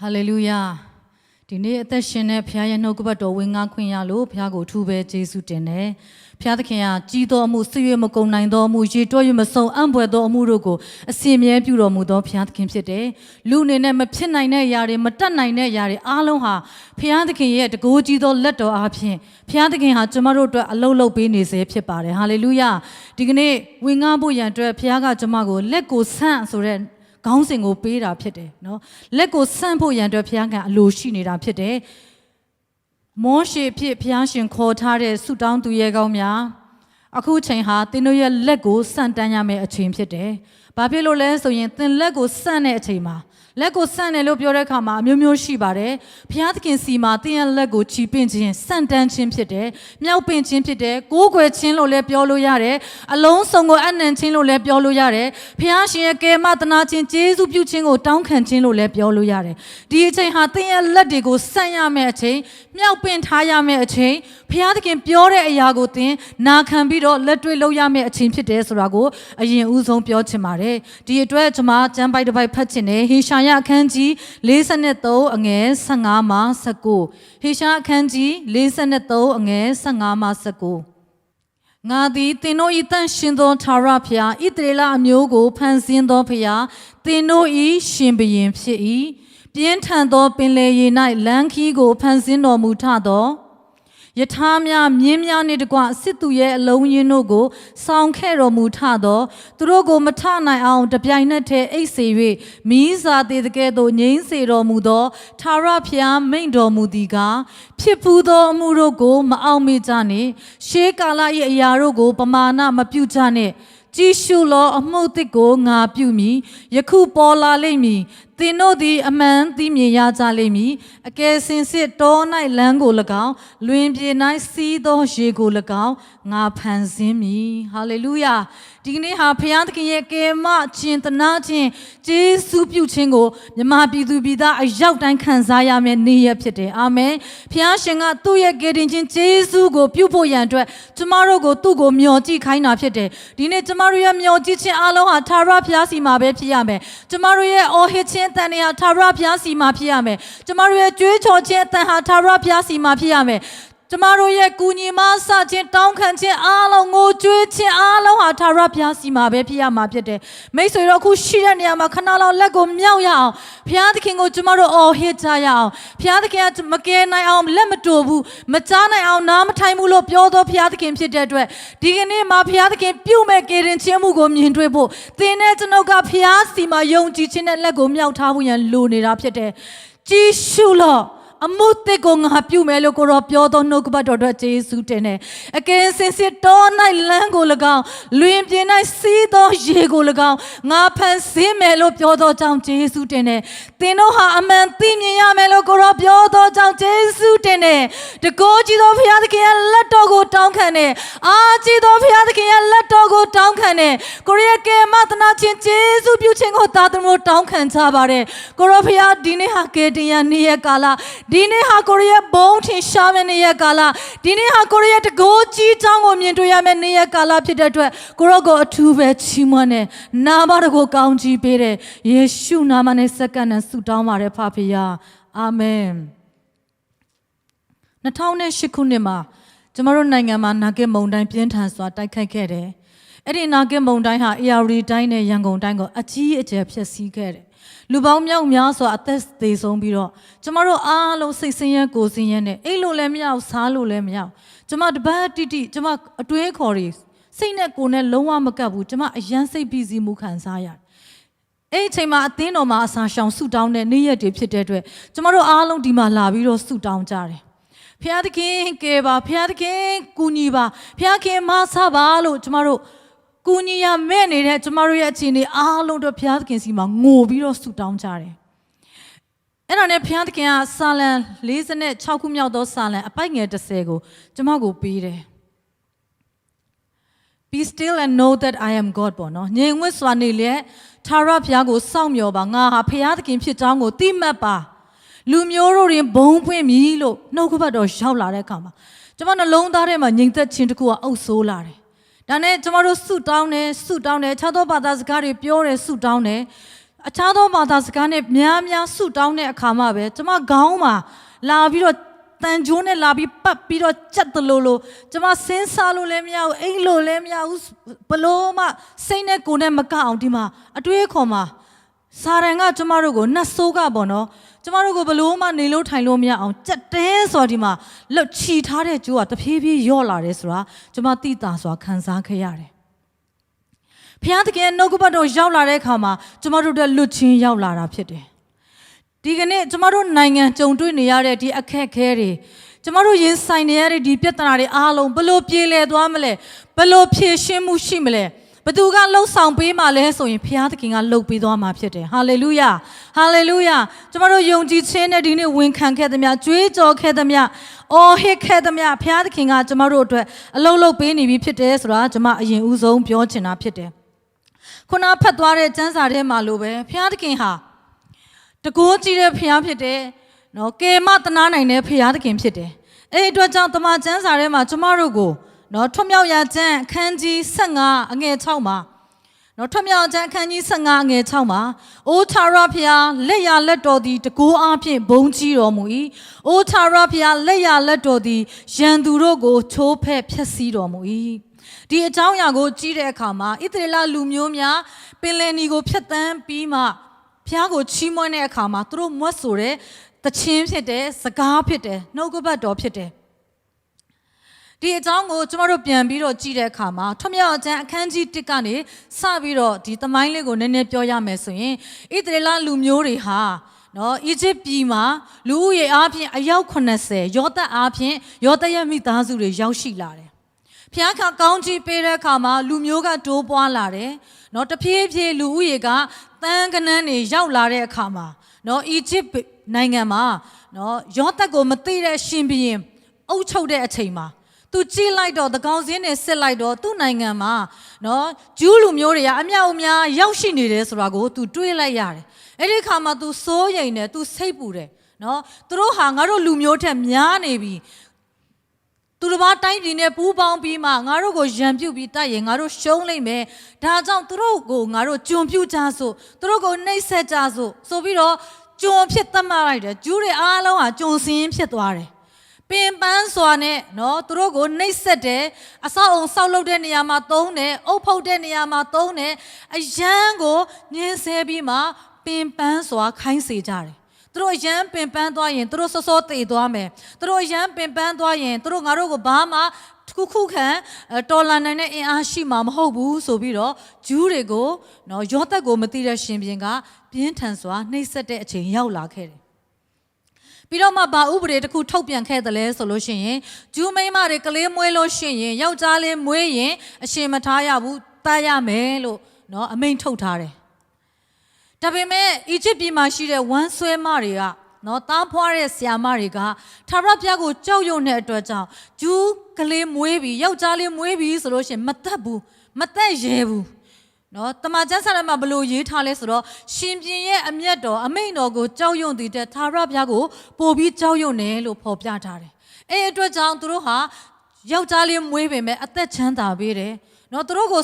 Hallelujah. ဒီနေ့အသက်ရှင်တဲ့ဖခင်ရဲ့နှုတ်ကပတ်တော်ဝင်ငါခွင့်ရလို့ဖခင်ကိုထူးပဲကျေးဇူးတင်တယ်။ဖခင်သခင်ကကြီးတော်မှုဆွေရမကုံနိုင်တော်မှုရေတွက်ရမစုံအံ့ဖွယ်တော်မှုတို့ကိုအစဉ်မြဲပြုတော်မူသောဖခင်သခင်ဖြစ်တယ်။လူအနေနဲ့မဖြစ်နိုင်တဲ့အရာတွေမတတ်နိုင်တဲ့အရာတွေအားလုံးဟာဖခင်သခင်ရဲ့တကူကြီးသောလက်တော်အားဖြင့်ဖခင်သခင်ဟာကျွန်မတို့အတွက်အလုံးလုံးပေးနေစေဖြစ်ပါတယ်။ဟာလေလုယာ။ဒီကနေ့ဝင်ငါဖို့ရန်အတွက်ဖခင်ကကျွန်မကိုလက်ကိုဆန့်ဆိုတဲ့ခေါင်းစဉ်ကိုပေးတာဖြစ်တယ်နော်လက်ကိုဆန့်ဖို့ရန်အတွက်ဘုရားကအလိုရှိနေတာဖြစ်တယ်မောရှေဖြစ်ဘုရားရှင်ခေါ်ထားတဲ့ဆုတောင်းသူရဲ့ကောင်းများအခုချိန်ဟာသင်တို့ရဲ့လက်ကိုဆန့်တန်းရမယ့်အချိန်ဖြစ်တယ်ဘာဖြစ်လို့လဲဆိုရင်သင်လက်ကိုဆန့်တဲ့အချိန်မှာလက်ကိုဆန့်တယ်လို့ပြောတဲ့အခါမှာအမျိုးမျိုးရှိပါတယ်ဘုရားသခင်စီမှာသင်ရဲ့လက်ကိုချီပင့်ခြင်းဆန့်တန်းခြင်းဖြစ်တယ်မြောက်ပင့်ခြင်းဖြစ်တယ်ကိုးကွယ်ခြင်းလို့လည်းပြောလို့ရတယ်အလုံးစုံကိုအနံ့ခြင်းလို့လည်းပြောလို့ရတယ်ဘုရားရှင်ရဲ့ကယ်မသနာခြင်းကျေးဇူးပြုခြင်းကိုတောင်းခံခြင်းလို့လည်းပြောလို့ရတယ်ဒီအချိန်ဟာသင်ရဲ့လက်တွေကိုဆန့်ရမယ့်အချိန်မြောက်ပင့်ထားရမယ့်အချိန်ဘုရားသခင်ပြောတဲ့အရာကိုသင်နာခံပြီးတော့လက်တွေ့လုပ်ရမယ့်အချိန်ဖြစ်တယ်ဆိုတာကိုအရင်ဦးဆုံးပြောချင်ပါတယ်ဒီအတွက်ကျွန်မကျမ်းပိုက်တစ်ပိုက်ဖတ်ချင်တယ်ဟေရှာယအခန်းကြီး43အငယ်15မှ19ဟေရှာအခန်းကြီး43အငယ်15မှ19ငါသည်သင်တို့၏တန်ရှင်သောထာဝရဘုရားဣသရေလအမျိုးကိုဖန်ဆင်းသောဘုရားသင်တို့၏ရှင်ဘုရင်ဖြစ်၏ပြင်းထန်သောပင်လယ်ရေ၌လမ်းခီးကိုဖန်ဆင်းတော်မူထသောယထာများမြင်းများနှင့်တကွစစ်သူရဲ့အလုံးရင်းတို့ကိုဆောင်ခဲ့တော်မူထသောသူတို့ကိုမထနိုင်အောင်တပြိုင်နက်တည်းအိတ်စေ၍မိစာသေးတဲ့ကဲ့သို့ငြိမ်းစေတော်မူသောထာဝရဘုရားမိန့်တော်မူသည်ကားဖြစ်ဖူးသောအမှုတို့ကိုမအောင်မေ့ကြနှင့်ရှေးကာလ၏အရာတို့ကိုပမာဏမပြုကြနှင့်ကြည်ရှုလောအမှုသစ်ကိုငါပြုမည်ယခုပေါ်လာလိမ့်မည်သင်တို့သည်အမှန်သိမြင်ရကြလိမ့်မည်အကယ်စင်စစ်တော၌လမ်းကို၎င်းလွင်ပြင်၌စီးသောရေကို၎င်းငါဖန်ဆင်းမည်ဟာလေလုယာဒီကနေ့ဟာဘုရားသခင်ရဲ့ကယ်မခြင်းတနာခြင်းကျေးဇူးပြုခြင်းကိုမြမပြည်သူပြည်သားအရောက်တိုင်းခံစားရမယ့်နေ့ရက်ဖြစ်တယ်အာမင်ဘုရားရှင်ကသူ့ရဲ့ကယ်တင်ခြင်းကျေးဇူးကိုပြုဖို့ရန်အတွက်ကျမတို့ကိုသူ့ကိုမျှော်ကြည့်ခိုင်းတာဖြစ်တယ်ဒီနေ့ကျမတို့ရဲ့မျှော်ကြည့်ခြင်းအလုံးဟာထာဝရဘုရားစီမှာပဲဖြစ်ရမယ်ကျမတို့ရဲ့အော်ဟစ်ခြင်းအတန်တွေဟာထာဝရဘုရားစီမှာဖြစ်ရမယ်ကျမတို့ရဲ့ကြွေးချော်ခြင်းအတန်ဟာထာဝရဘုရားစီမှာဖြစ်ရမယ်ကျမတို့ရဲ့ကူညီမဆခြင်းတောင်းခံခြင်းအားလုံးငိုကြွေးခြင်းအားလုံးဟာထာဝရဘုရားစီမှာပဲဖြစ်ရမှာဖြစ်တယ်မိတ်ဆွေတို့အခုရှိတဲ့နေရာမှာခဏလောက်လက်ကိုမြောက်ရအောင်ဘုရားသခင်ကိုကျမတို့အော်ဟစ်ကြရအောင်ဘုရားသခင်ကမကယ်နိုင်အောင်လက်မတူဘူးမကြားနိုင်အောင်နားမထိုင်ဘူးလို့ပြောသောဘုရားသခင်ဖြစ်တဲ့အတွက်ဒီကနေ့မှာဘုရားသခင်ပြုမဲ့ကယ်တင်ခြင်းမှုကိုမြင်တွေ့ဖို့သင်နဲ့ကျွန်ုပ်ကဘုရားစီမှာယုံကြည်ခြင်းနဲ့လက်ကိုမြောက်ထားဖို့ရန်လိုနေတာဖြစ်တယ်ကြည်ရှုလို့အမှုသစ်ကိုငါပြုမယ်လို့ကိုရောပြောသောနှုတ်ကပတ်တော်အတွက်ယေရှုတင်တယ်အကယ်စင်စစ်တော၌လမ်းကို၎င်းလွင်ပြင်၌စီးသောရေကို၎င်းငါဖန်ဆင်းမယ်လို့ပြောသောကြောင့်ယေရှုတင်တယ်သင်တို့ဟာအမှန်သိမြင်ရမယ်လို့ကိုရောပြောသောကြောင့်ယေရှုတင်တယ်တကောကြီးသောဘုရားသခင်ရဲ့လက်တော်ကိုတောင်းခံတယ်အားကြီးသောဘုရားသခင်ရဲ့လက်တော်ကိုတောင်းခံတယ်ကိုရောကယ်မသနာခြင်းယေရှုပြုခြင်းကိုသာသမတော်တောင်းခံကြပါတယ်ကိုရောဘုရားဒီနေ့ဟာကယ်တင်ရနေ့ရက်ကာလဒီနေ့ဟာကိုရီးယားဘုံထင်ရှားမယ့်နေ့ရက်ကာလဒီနေ့ဟာကိုရီးယားတကိုးကြီးချောင်းကိုမြင်တွေ့ရမယ့်နေ့ရက်ကာလဖြစ်တဲ့အတွက်ကိုရောကိုအထူးပဲချီးမွမ်းတယ်နာမတော်ကိုကောင်းချီးပေးတယ်ယေရှုနာမနဲ့စက္ကန့်နဲ့ဆုတောင်းပါတယ်ဖဖေယာအာမင်2008ခုနှစ်မှာကျမတို့နိုင်ငံမှာနာဂစ်မုန်တိုင်းပြင်းထန်စွာတိုက်ခိုက်ခဲ့တယ်အဲ့ဒီနာဂစ်မုန်တိုင်းဟာအေရဝတီတိုင်းနဲ့ရန်ကုန်တိုင်းကိုအကြီးအကျယ်ဖျက်ဆီးခဲ့တယ်လူပေါင်းမြောက်များစွာအသက်သေဆုံးပြီးတော့ကျမတို့အားလုံးစိတ်ဆင်းရဲကိုယ်ဆင်းရဲနဲ့အိတ်လို့လည်းမရဘူးစားလို့လည်းမရဘူးကျမတပတ်တိတိကျမအတွင်းခေါ်တွေစိတ်နဲ့ကိုယ်နဲ့လုံးဝမကပ်ဘူးကျမအယမ်းစိတ်ဖိစီးမှုခံစားရတယ်အဲ့အချိန်မှာအသင်းတော်မှာအစာရှောင်ဆုတောင်းတဲ့နေ့ရက်တွေဖြစ်တဲ့အတွက်ကျမတို့အားလုံးဒီမှာလာပြီးတော့ဆုတောင်းကြတယ်ဖျားသခင်ကယ်ပါဖျားသခင်ကူညီပါဖျားခင်မဆပါလို့ကျမတို့ကူညီရမဲ့နေတဲ့ကျမတို့ရဲ့အခြေအနေအားလုံးတို့ဘုရားသခင်စီမှာငိုပြီးတော့ဆုတောင်းကြတယ်။အဲ့ဒါနဲ့ဘုရားသခင်ကစာလံ46ခုမြောက်သောစာလံအပိုက်ငယ်30ကိုကျမကိုပေးတယ်။ Be still and know that I am God ပေါ့နော်။ငြိမ်ဝှက်စွာနေလျက်ထာဝရဘုရားကိုစောင့်မျှော်ပါငါဟာဘုရားသခင်ဖြစ်ကြောင်းကိုသိမှတ်ပါ။လူမျိုးတို့တွင်ဘုံပွင့်မည်လို့နှုတ်ကပတ်တော်ရောက်လာတဲ့အခါမှာကျမနှလုံးသားထဲမှာငြိမ်သက်ခြင်းတစ်ခုကအုပ်ဆိုးလာတယ်။ဒါနဲ့ကျမတို့ဆုတောင်းတယ်ခြားသောဘာသာစကားတွေပြောတယ်ဆုတောင်းတယ် အခြားသောဘာသာစကားနဲ့များများဆုတောင်းတဲ့အခါမှာပဲကျမခေါင်းမှာလာပြီးတော့တန်ကြိုးနဲ့လာပြီးပတ်ပြီးတော့ချက်တလို့ကျမစင်းစားလို့လည်းမရဘူးအိမ်လို့လည်းမရဘူးဘလို့မှစိတ်နဲ့ကိုယ်နဲ့မကအောင်ဒီမှာအတွေးခေါ်မှာစာရန်ကကျမတို့ကိုနှဆိုးကပေါ့နော်ကျမတို့ကိုဘလို့မှနေလို့ထိုင်လို့မရအောင်ကြက်တဲဆိုဒီမှာလှုပ်ချီထားတဲ့ကြိုးကတဖြည်းဖြည်းယော့လာတယ်ဆိုတာကျမသိတာဆိုတာခံစားခဲ့ရတယ်ဖျားတကယ်နှုတ်ကပတ်တော်ရောက်လာတဲ့အခါမှာကျမတို့တို့လွတ်ချင်းရောက်လာတာဖြစ်တယ်ဒီကနေ့ကျမတို့နိုင်ငံကြုံတွေ့နေရတဲ့ဒီအခက်အခဲတွေကျမတို့ရင်ဆိုင်နေရတဲ့ဒီပြဿနာတွေအားလုံးဘလို့ပြေလည်သွားမလဲဘလို့ဖြေရှင်းမှုရှိမလဲဘသူကလှုပ်ဆောင်ပေးမှလဲဆိုရင်ဘုရားသခင်ကလှုပ်ပေးသွားမှာဖြစ်တယ်ဟာလေလုယာဟာလေလုယာကျမတို့ယုံကြည်ခြင်းနဲ့ဒီနေ့ဝန်ခံခဲ့သမျှကြွေးကြော်ခဲ့သမျှအော်ဟစ်ခဲ့သမျှဘုရားသခင်ကကျမတို့အတွက်အလုံးလုံးပေးနေပြီဖြစ်တယ်ဆိုတာကျမအရင်ဦးဆုံးပြောချင်တာဖြစ်တယ်ခုနဖတ်သွားတဲ့ကျမ်းစာထဲမှာလိုပဲဘုရားသခင်ဟာတကိုးကြည့်တဲ့ဘုရားဖြစ်တယ်နော်ကေမတနာနိုင်တဲ့ဘုရားသခင်ဖြစ်တယ်အဲ့ဒီအတွက်ကြောင့်တမန်ကျမ်းစာထဲမှာကျမတို့ကိုနော်ထွတ်မြောက်ရာကျမ်းအခန်းကြီး15အငယ်6မှာနော်ထွတ်မြောက်ကျမ်းအခန်းကြီး15အငယ်6မှာအိုထာရဖျားလက်ရလက်တော်သည်တကိုးအားဖြင့်ဘုံကြီးတော်မူ၏အိုထာရဖျားလက်ရလက်တော်သည်ရန်သူတို့ကိုချိုးဖဲ့ဖျက်ဆီးတော်မူ၏ဒီအကြောင်းအရာကိုကြည့်တဲ့အခါမှာဣသရေလလူမျိုးများပင်လယ်နီကိုဖျက်ဆီးပြီးမှဖျားကိုချီးမွမ်းတဲ့အခါမှာသူတို့မွတ်ဆိုတဲ့တခြင်းဖြစ်တယ်စကားဖြစ်တယ်နှုတ်ကပတ်တော်ဖြစ်တယ်ဒီအကြောင်းကိုကျမတို့ပြန်ပြီးတော့ကြည့်တဲ့အခါမှာထွတ်မြောက်ကျမ်းအခန်းကြီး1ကနေစပြီးတော့ဒီသမိုင်းလေးကိုနည်းနည်းပြောရမယ်ဆိုရင်ဣသရေလလူမျိုးတွေဟာနော်အီဂျစ်ပြည်မှာလူဦးရေအားဖြင့်အယောက်80ယောသက်အားဖြင့်ယောသက်ရဲ့မိသားစုတွေရောက်ရှိလာတယ်ဖျားခါကောင်းကြီးပေးတဲ့အခါမှာလူမျိုးကတိုးပွားလာတယ်နော်တဖြည်းဖြည်းလူဦးရေကတန်းကနန်းတွေရောက်လာတဲ့အခါမှာနော်အီဂျစ်နိုင်ငံမှာနော်ယောသက်ကိုမသိတဲ့ရှင်ဘုရင်အုပ်ချုပ်တဲ့အချိန်မှာသူကြည့်လိုက်တော့သကောင်းစင်းနဲ့စစ်လိုက်တော့သူ့နိုင်ငံမှာနော်ဂျူးလူမျိုးတွေကအမြောက်အများရောက်ရှိနေတယ်ဆိုတာကိုသူတွေးလိုက်ရတယ်အဲ့ဒီခါမှာသူစိုးရိမ်တယ်သူစိတ်ပူတယ်နော်သူတို့ဟာငါတို့လူမျိုးထက်များနေပြီသူတို့ဘာတိုင်းပြည်နဲ့ပူးပေါင်းပြီးမှငါတို့ကိုရန်ပြုတ်ပြီးတိုက်ရင်ငါတို့ရှုံးလိမ့်မယ်ဒါကြောင့်သူတို့ကိုငါတို့ကျွန်ပြုကြစို့သူတို့ကိုနှိပ်စက်ကြစို့ဆိုပြီးတော့ကျွန်ဖြစ်သတ်မှတ်လိုက်တယ်ဂျူးတွေအားလုံးဟာကျွန်စင်းဖြစ်သွားတယ်ပင်ပန်းစွာနဲ့နော်သူတို့ကိုနှိပ်စက်တယ်အဆောက်အုံဆောက်လုပ်တဲ့နေရာမှာသုံးတယ်အုပ်ဖုတ်တဲ့နေရာမှာသုံးတယ်အယမ်းကိုညှင်းဆဲပြီးမှပင်ပန်းစွာခိုင်းစေကြတယ်သူတို့အယမ်းပင်ပန်းသွားရင်သူတို့စောစောတည်သွားမယ်သူတို့အယမ်းပင်ပန်းသွားရင်သူတို့ငါတို့ကိုဘာမှခုခံတော်လန်နိုင်တဲ့အင်အားရှိမှာမဟုတ်ဘူးဆိုပြီးတော့ဂျူးတွေကိုနော်ယောသက်ကိုမသိတဲ့ရှင်ဘုရင်ကပြင်းထန်စွာနှိပ်စက်တဲ့အချိန်ရောက်လာခဲ့တယ်ပြီးတော့မှဘာဥပဒေတစ်ခုထုတ်ပြန်ခဲ့တယ်လဲဆိုလို့ရှိရင်ဂျူးမိန်းမတွေကလေးမွေးလို့ရှိရင်ယောက်ျားလေးမွေးရင်အရှင်မထားရဘူးတတ်ရမယ်လို့နော်အမိန့်ထုတ်ထားတယ်ဒါပေမဲ့အီဂျစ်ပြည်မှာရှိတဲ့ဝမ်းဆွဲမတွေကနော်တားဖွားတဲ့ဆရာမတွေကထာဝရဘုရားကိုကြောက်ရွံ့တဲ့အတွက်ကြောင့်ဂျူးကလေးမွေးပြီးယောက်ျားလေးမွေးပြီးဆိုလို့ရှိရင်မတတ်ဘူးမတတ်ရဲဘူးနော်တမန်ကျမ်းစာထဲမှာဘလို့ရေးထားလဲဆိုတော့ရှင်ပြန်ရဲ့အမျက်တော်အမိန့်တော်ကိုကြောက်ရွံ့တည်တဲ့ထာဝရဘုရားကိုပို့ပြီးကြောက်ရွံ့တယ်လို့ဖော်ပြထားတယ်အဲ့အတွက်ကြောင့်သူတို့ဟာယောက်ျားလေးမွေးပေမဲ့အသက်ချမ်းသာပေးတယ်နော်သူတို့ကို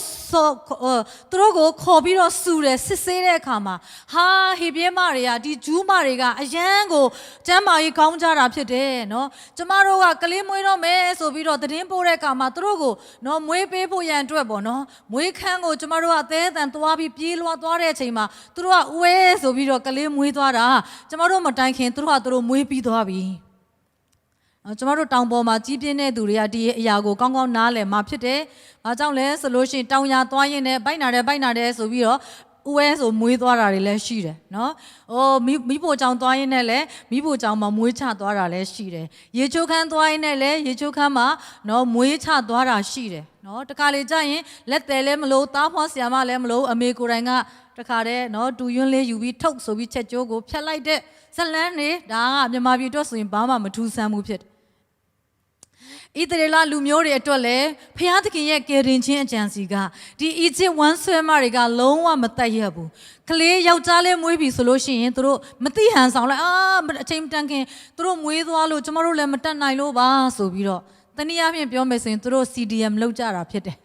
ခေါ်ပြီးတော့စူတယ်စစ်ဆေးတဲ့အခါမှာဟာဟေပြဲမတွေကဒီဂျူးမတွေကအယမ်းကိုကျမ်းမာရေးကောင်းကြတာဖြစ်တယ်နော်ကျမတို့ကကလေးမွေးတော့မယ်ဆိုပြီးတော့သတင်းပို့တဲ့အခါမှာသူတို့ကိုနော်မွေးပေးဖို့ရန်အတွက်ပေါ့နော်မွေးခန်းကိုကျမတို့ကအသေးအတန်သွားပြီးပြေးလွှားသွားတဲ့အချိန်မှာသူတို့ကဝဲဆိုပြီးတော့ကလေးမွေးသွားတာကျမတို့မတိုင်ခင်သူတို့မွေးပြီးသွားပြီကျမတို့တောင်ပေါ်မှာကြီးပြင်းတဲ့သူတွေကဒီအရာကိုကောင်းကောင်းနားလည်မှာဖြစ်တယ်။ဘာကြောင့်လဲဆိုလို့ရှိရင်တောင်ရသွားရင်လည်းဘိုက်နာတယ်ဆိုပြီးတော့ဥဝဲဆိုမွေးသွားတာတွေလည်းရှိတယ်နော်။အိုးမိဖို့ကြောင်သွားရင်လည်းမိဖို့ကြောင်မှာမွေးချသွားတာလည်းရှိတယ်။ရေချိုးခန်းသွားရင်လည်းရေချိုးခန်းမှာနော်မွေးချသွားတာရှိတယ်နော်။တခါလေကြာရင်လက်တယ်လည်းမလို့သားဖွားဆရာမလည်းမလို့အမေကိုယ်တိုင်ကတခါတည်းနော်တူယွန်းလေးယူပြီးထုတ်ဆိုပြီးချက်ကျိုးကိုဖြတ်လိုက်တဲ့ဇလန်းနေဒါကမြန်မာပြည်အတွက်ဆိုရင်ဘာမှမထူးဆန်းဘူးဖြစ်တယ်ဣသရေလလူမျိုးတွေအတွက်လည်းဖျားသခင်ရဲ့ကယ်တင်ခြင်းအကြံစီကဒီအီဂျစ်ဝမ်းဆွဲမတွေကလုံးဝမတတ်ရဘူးကလေးယောက်ျားလေးမွေးပြီဆိုလို့ရှိရင်သူတို့မတိဟန်ဆောင်လိုက်အချိန်တန်ခင်သူတို့မွေးသွားလို့ကျမတို့လည်းမတတ်နိုင်လို့ပါဆိုပြီးတော့တနည်းအားဖြင့်ပြောမယ်ဆိုရင်သူတို့ CDM လောက်ကြတာဖြစ်တယ်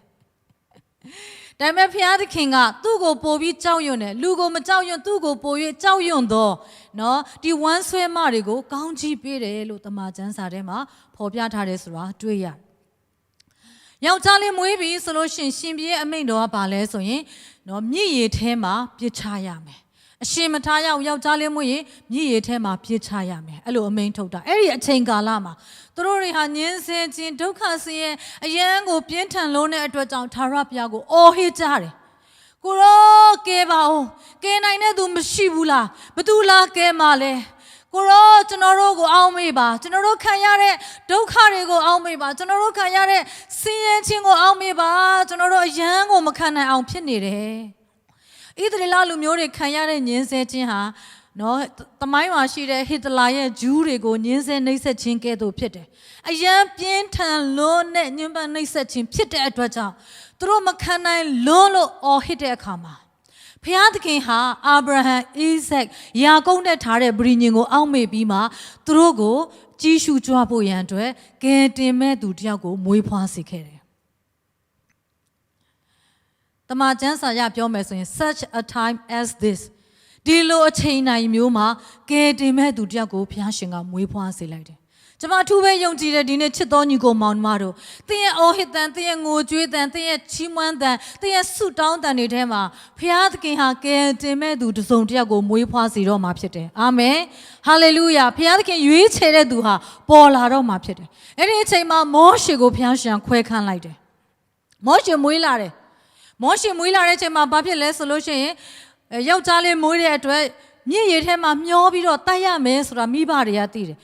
ဒါပေမဲ့ဖျားသခင်ကသူ့ကိုပို့ပြီးကြောက်ရွံ့တယ်လူကိုမကြောက်ရွံ့သူ့ကိုပို့၍ကြောက်ရွံ့တော့နော်ဒီဝမ်းဆွဲမတွေကိုကောင်းချီးပေးတယ်လို့တမန်ကျမ်းစာထဲမှာဖော်ပြထားတယ်ဆိုတာတွေ့ရတယ်ယောက်ျားလေးမွေးပြီဆိုလို့ရှင်ပြေအမိန့်တော်ကဘာလဲဆိုရင်နော်မြစ်ရည်ထဲမှာပြစ်ချရမယ်အရှင်မထားရောက်ယောက်ျားလေးမွေးရင်မြစ်ရည်ထဲမှာပြစ်ချရမယ်အဲ့လိုအမိန့်ထုတ်တာအဲ့ဒီအချိန်ကာလမှာသူတို့တွေဟာညှင်းဆဲခြင်းဒုက္ခဆင်းရဲအယံကိုပြင်းထန်လုံးတဲ့အတွက်ကြောင့်သာရဘုရားကိုအော်ဟစ်ကြတယ်ကိုရောကဲပါဦးကဲနိုင်တဲ့သူမရှိဘူးလားဘသူလားကဲမလဲကိုရောကျွန်တော်တို့ကိုအောက်မေ့ပါကျွန်တော်တို့ခံရတဲ့ဒုက္ခတွေကိုအောက်မေ့ပါကျွန်တော်တို့ခံရတဲ့ဆင်းရဲခြင်းကိုအောက်မေ့ပါကျွန်တော်တို့အယံကိုမခံနိုင်အောင်ဖြစ်နေတယ်ဣသရေလလူမျိုးတွေခံရတဲ့ညှင်းဆဲခြင်းဟာနော်တမိုင်းမှာရှိတဲ့ဟစ်တလာရဲ့ဂျူးတွေကိုညှင်းဆဲနှိပ်စက်ခြင်းကဲ့သို့ဖြစ်တယ်အယံပြင်းထန်လွန်းတဲ့ညှဉ်းပန်းနှိပ်စက်ခြင်းဖြစ်တဲ့အတွက်ကြောင့်သူတို့မခံနိုင်လွန်းလို့အော်ဟစ်တဲ့အခါမှာဖျားသခင်ဟာအာဗြဟံအိဇက်ယာကုပ်နဲ့ထားတဲ့ဗြိညင်ကိုအောက်မေ့ပြီးမှသူတို့ကိုကြီးရှုကြွဖို့ရန်အတွက်ကယ်တင်မဲ့သူတယောက်ကိုမွေးဖွားစေခဲ့တယ်တမန်ကျမ်းစာရပြောမယ်ဆိုရင် such a time as this ဒီလိုအချိန်တိုင်းမျိုးမှာကယ်တင်မဲ့သူတယောက်ကိုဘုရားရှင်ကမွေးဖွားစေလိုက်တယ်ကျွန်မအထူးပဲယုံကြည်တဲ့ဒီနေ့ချစ်တော်ညီကိုမောင်နှမတို့သင်ရဲ့အော်ဟစ်တန်သင်ရဲ့ငိုကြွေးတန်သင်ရဲ့ချီးမွမ်းတန်သင်ရဲ့ဆုတောင်းတန်တွေထဲမှာဘုရားသခင်ဟာကယ်တင်မဲ့သူတစ်စုံတစ်ယောက်ကိုမွေးဖွားစေတော့မှာဖြစ်တယ်အာမင်ဟာလေလုယာဘုရားသခင်ရွေးချယ်တဲ့သူဟာပေါ်လာတော့မှာဖြစ်တယ်အဲ့ဒီအချိန်မှာမောရှေကိုဘုရားရှင်ခွဲခန့်လိုက်တယ်မောရှေမွေးလာတယ်မောရှေမွေးလာတဲ့အချိန်မှာဘာဖြစ်လဲဆိုလို့ရှိရင်ယောက်ျားလေးမွေးတဲ့အတွက်မြစ်ရည်ထဲမှာမျောပြီးတော့တိုက်ရမယ်ဆိုတာမိဘတွေကသိတယ်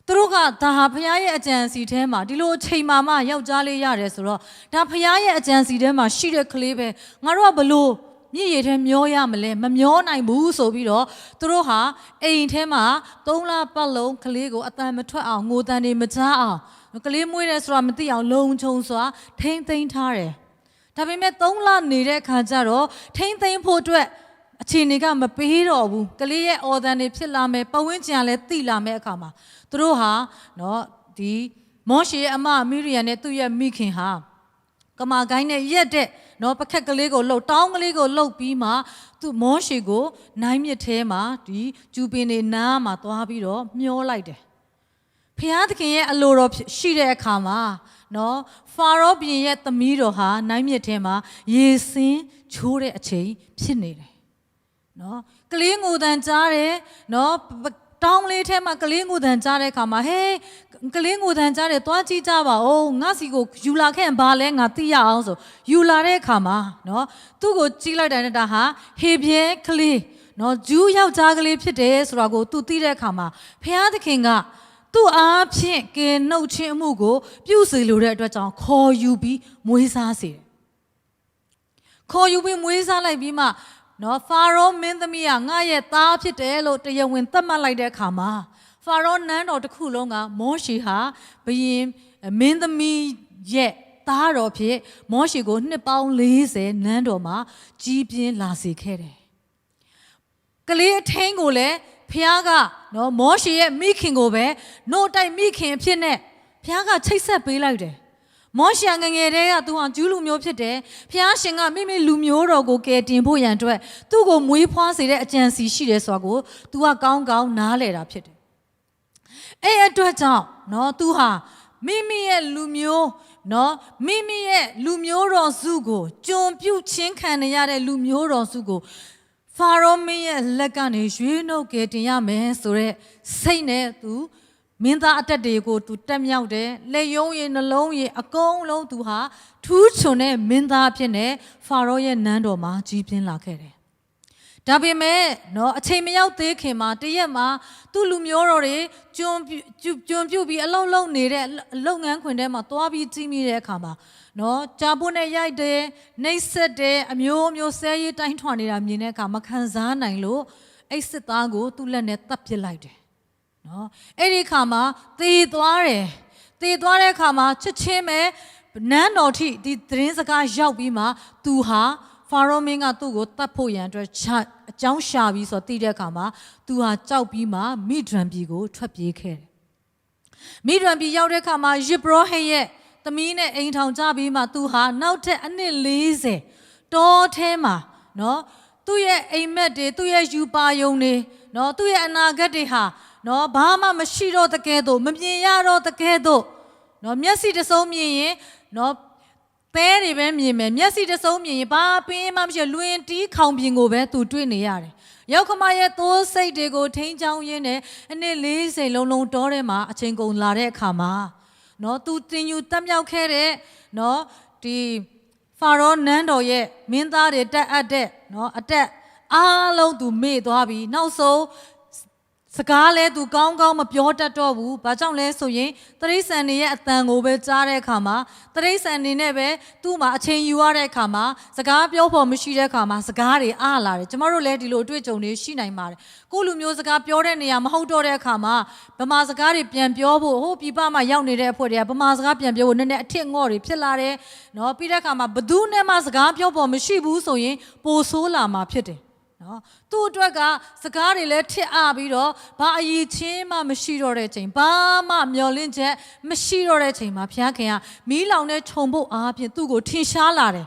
သူတို့ကဒါဟာဖခင်ရဲ့အကြံစီထဲမှာဒီလိုအချိန်မှယောက်ျားလေးရတယ်ဆိုတော့ဒါဖခင်ရဲ့အကြံစီထဲမှာရှိတဲ့ကလေးပဲငါတို့ကဘလို့မြစ်ရည်ထဲမျောရမလဲမမျောနိုင်ဘူးဆိုပြီးတော့သူတို့ဟာအိမ်ထဲမှာ3လပတ်လုံးကလေးကိုအတန်မထွက်အောင်ငိုတန်တွေမကြားအောင်ကလေးမွေးတယ်ဆိုတာမသိအောင်လုံခြုံစွာထိမ့်သိမ်းထားတယ်ဒါပေမဲ့3လနေတဲ့ခါကျတော့ထိမ့်သိမ်းဖို့အတွက်အခြေအနေကမပေးတော့ဘူးကလေးရဲ့အော်ဒန်တွေဖြစ်လာမယ်ပဝင်းကျန်လည်းတိလာမယ်အခါမှာသူတို့ဟာနော်ဒီမောရှေရဲ့အမမီရီယန်နဲ့သူ့ရဲ့မိခင်ဟာကမာကိုင်းနဲ့ရက်တဲ့နော်ပခက်ကလေးကိုလှုပ်တောင်းကလေးကိုလှုပ်ပြီးမှသူမောရှေကိုနိုင်မြစ်ထဲမှာဒီကျူပင်တွေနားမှာသွားပြီးတော့မျောလိုက်တယ်ဖျားသခင်ရဲ့အလိုတော်ရှိတဲ့အခါမှာနော်ဖာရောဘုရင်ရဲ့သမီးတော်ဟာနိုင်မြစ်ထဲမှာရေစင်းချိုးတဲ့အချိန်ဖြစ်နေတယ်နော်ကလေးငိုတန်ကြားတယ်နော်တောင်းလေးထဲမှာကလေးငိုတန်ကြားတဲ့အခါမှာဟေးကလေးငိုတန်ကြားတယ်သွားကြည့်ကြပါဦးငါစီကိုယူလာခဲ့ဘာလဲငါသိရအောင်ဆိုယူလာတဲ့အခါမှာနော်သူ့ကိုကြည့်လိုက်တဲ့တာဟာဟေပြဲကလေးနော်ဂျူးယောက်ျားကလေးဖြစ်တယ်ဆိုတာကိုသူသိတဲ့အခါမှာဖျားသခင်ကသူ့အားဖြင့်ကယ်နှုတ်ခြင်းအမှုကိုပြုစေလိုတဲ့အတွက်ကြောင့်ခေါ်ယူပြီးမွေးစားစေတယ်ခေါ်ယူပြီးမွေးစားလိုက်ပြီးမှနော်ဖာရောမင်းသမီးကငါရဲ့သားဖြစ်တယ်လို့တရားဝင်သတ်မှတ်လိုက်တဲ့အခါမှာဖာရောနန်းတော်တစ်ခုလုံးကမောရှေဟာဘုရင်မင်းသမီးရဲ့သားတော်ဖြစ်မောရှေကိုနှစ်ပေါင်း40နန်းတော်မှာကြီးပြင်းလာစေခဲ့တယ်ကလေးအထင်းကိုလည်းဖခင်ကနော်မောရှေရဲ့မိခင်ကိုပဲနှုတ်တိုက်မိခင်အဖြစ်နဲ့ဖခင်ကချိတ်ဆက်ပေးလိုက်တယ်မောရှေငငယ်တည်းကသူဟာဂျူးလူမျိုးဖြစ်တယ်ဖျားရှင်ကမိလူမျိုးတော်ကိုကယ်တင်ဖို့ရန်အတွက်သူ့ကိုမွေးဖွားစေတဲ့အကြံစီရှိတယ်ဆိုတာကို तू ကကောင်းကောင်းနားလည်တာဖြစ်တယ်အဲ့အတွက်ကြောင့်နော် तू ဟာမိရဲ့လူမျိုးနော်မိရဲ့လူမျိုးတော်စုကိုကျွန်ပြုချင်းခံရတဲ့လူမျိုးတော်စုကိုဖာရောမင်းရဲ့လက်ကနေရွေးနှုတ်ကယ်တင်ရမယ်ဆိုတဲ့စိတ်နဲ့ तूမင်းသားအတက်တွေကိုသူတက်မြောက်တယ်လက်ယုံရည်နှလုံးရည်အကုန်လုံးသူဟာထူးချွန်တဲ့မင်းသားဖြစ်နေဖာရောရဲ့နန်းတော်မှာကြီးပြင်းလာခဲ့တယ်ဒါပေမဲ့နော်အချိန်မရောက်သေးခင်မှာတရက်မှာသူ့လူမျိုးတော်တွေကျွန်းပြုတ်ပြီးအလုံးလုံးနေတဲ့အလုပ်ငန်းခွင်ထဲမှာသွားပြီးကြီးမိတဲ့အခါမှာနော်ကြာပွနဲ့ရိုက်တယ်နှိပ်စက်တယ်အမျိုးမျိုးဆဲရေးတိုင်းထွာနေတာမြင်တဲ့အခါမခံစားနိုင်လို့အဲ့စစ်သားကိုသူ့လက်နဲ့တပ်ပစ်လိုက်တယ်နော်အဲ့ဒီခါမှာသေသွားတဲ့အခါမှာချက်ချင်းပဲနန်းတော်ထိဒီသတင်းစကားရောက်ပြီးမှသူဟာဖာရောမင်းကသူ့ကိုတတ်ဖို့ရန်အတွက်အကြောင်းရှာပြီးဆိုသိတဲ့အခါမှာသူဟာကြောက်ပြီးမှမိဒရန်ပြည်ကိုထွက်ပြေးခဲ့တယ်မိဒရန်ပြည်ရောက်တဲ့အခါမှာယေဘရဟိရဲ့သမီးနဲ့အိမ်ထောင်ကြပြီးမှသူဟာနောက်ထပ်အနှစ်40 တောထဲမှာနော်သူ့ရဲ့အိမ်မက်တွေသူ့ရဲ့ယူပါယုံတွေနော်သူ့ရဲ့အနာဂတ်တွေဟာနော်ဘာမှမရှိတော့တကယ်တော့မမြင်ရတော့တကယ်တော့နော်မျက်စိတစ်စုံမြင်ရင်နော်သဲတွေပဲမြင်မယ်မျက်စိတစ်စုံမြင်ရင်ဘာပင်မှမရှိလွင်တီးခေါင်ပြင်ကိုပဲသူတွေ့နေရတယ်ရောက်ခမရဲ့သိုးစိတ်တွေကိုထိန်းချောင်းရင်းနဲ့အနှစ်40လုံးလုံးတောထဲမှာအချိန်ကုန်လာတဲ့အခါမှာနော်သူတင်ယူတက်မြောက်ခဲ့တဲ့နော်ဒီဖာရောနန်းတော်ရဲ့မင်းသားတွေတက်အပ်တဲ့နော်အတက်အားလုံးသူမေ့သွားပြီနောက်ဆုံးစကားလဲသူကောင်းကောင်းမပြောတတ်တော့ဘူး။ဘာကြောင့်လဲဆိုရင်တရိษံနေရဲ့အတန်ကိုပဲကြားတဲ့အခါမှာတရိษံနေနဲ့ပဲသူ့မှာအချိန်ယူရတဲ့အခါမှာစကားပြောဖို့မရှိတဲ့အခါမှာစကားတွေအားလာတယ်။ကျမတို့လည်းဒီလိုအတွေ့အကြုံတွေရှိနိုင်ပါတယ်။ကိုယ့်လူမျိုးစကားပြောတဲ့နေရာမဟုတ်တော့တဲ့အခါမှာဗမာစကားတွေပြန်ပြောဖို့ဟိုပြပမှာရောက်နေတဲ့အဖွဲ့တွေကဗမာစကားပြန်ပြောဖို့နည်းနည်းအထစ်ငေါ့တွေဖြစ်လာတယ်။နော်ပြီးတဲ့အခါမှာဘသူနဲ့မှစကားပြောဖို့မရှိဘူးဆိုရင်ပိုဆိုးလာမှာဖြစ်တယ်။နော်သူ့အတွက်ကစကားတွေလည်းထစ်အားပြီးတော့ဘာအရေးချင်းမှမရှိတော့တဲ့ချိန်ဘာမှမျောလင့်ချက်မရှိတော့တဲ့ချိန်မှာဘုရားခင်ကမီးလောင်တဲ့ခြုံဖို့အားဖြင့်သူ့ကိုထင်ရှားလာတယ်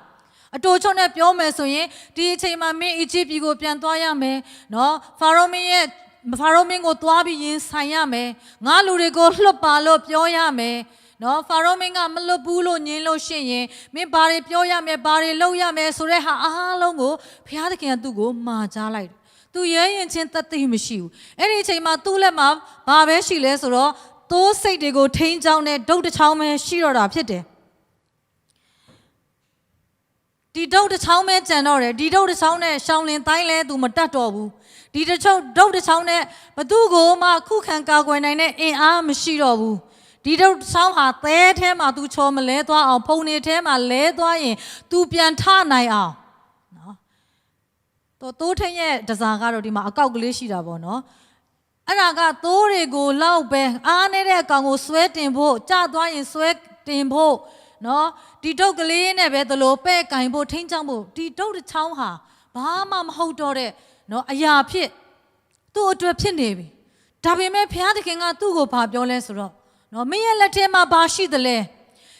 အတူချုံနဲ့ပြောမယ်ဆိုရင်ဒီအချိန်မှာမင်းအီဂျစ်ပြည်ကိုပြန်သွားရမယ်နော်ဖာရောမင်းကိုသွားပြီးရင်ဆိုင်ရမယ်ငါလူတွေကိုလွတ်ပါလို့ပြောရမယ်နော်ဖာရောမင်းကမလွတ်ဘူးလို့ညင်းလို့ရှိရင်မင်းဘာတွေပြောရမယ်ဘာတွေလုပ်ရမယ်ဆိုတဲ့ဟာအားလုံးကိုဘုရားသခင်ကသူ့ကိုမှာကြားလိုက်တယ်။သူရဲရင်ချင်းတသိမရှိဘူး။အဲ့ဒီအချိန်မှာသူ့လက်မှာဘာပဲရှိလဲဆိုတော့သိုးစိတ်တွေကိုထိန်းချောင်းတဲ့ဒုတ်တစ်ချောင်းပဲရှိတော့တာဖြစ်တယ်။ဒီဒုတ်တစ်ချောင်းပဲကြံတော့တယ်ဒီဒုတ်တစ်ချောင်းနဲ့ရှောင်းလင်တိုင်းလဲသူမတတ်တော့ဘူး။ဒီတစ်ချောင်းဒုတ်တစ်ချောင်းနဲ့ဘသူ့ကိုမှခုခံကာကွယ်နိုင်တဲ့အင်အားမရှိတော့ဘူး။ဒီတော့ဆောင်းဟာသဲထဲမှာ तू ချော်မလဲသွားအောင်ဖုန်နေထဲမှာလဲသွားရင် तू ပြန်ထနိုင်အောင်နော်တိုးထင်းရဲ့ဒဇာကတော့ဒီမှာအကောက်ကလေးရှိတာပေါ့နော်အဲ့ဒါကသိုးတွေကိုလောက်ပဲအားနေတဲ့အကောင်ကိုဆွဲတင်ဖို့ကြသွားရင်ဆွဲတင်ဖို့နော်ဒီတုတ်ကလေးနဲ့ပဲသလိုပဲ့ကင်ဖို့ထိန်းချောင်းဖို့ဒီတုတ်တစ်ချောင်းဟာဘာမှမဟုတ်တော့တဲ့နော်အရာဖြစ်သူ့အတွက်ဖြစ်နေပြီဒါပေမဲ့ဘုရားသခင်ကသူ့ကိုဘာပြောလဲဆိုတော့နော်မင်းရဲ့လက်ထဲမှာဘာရှိသလဲ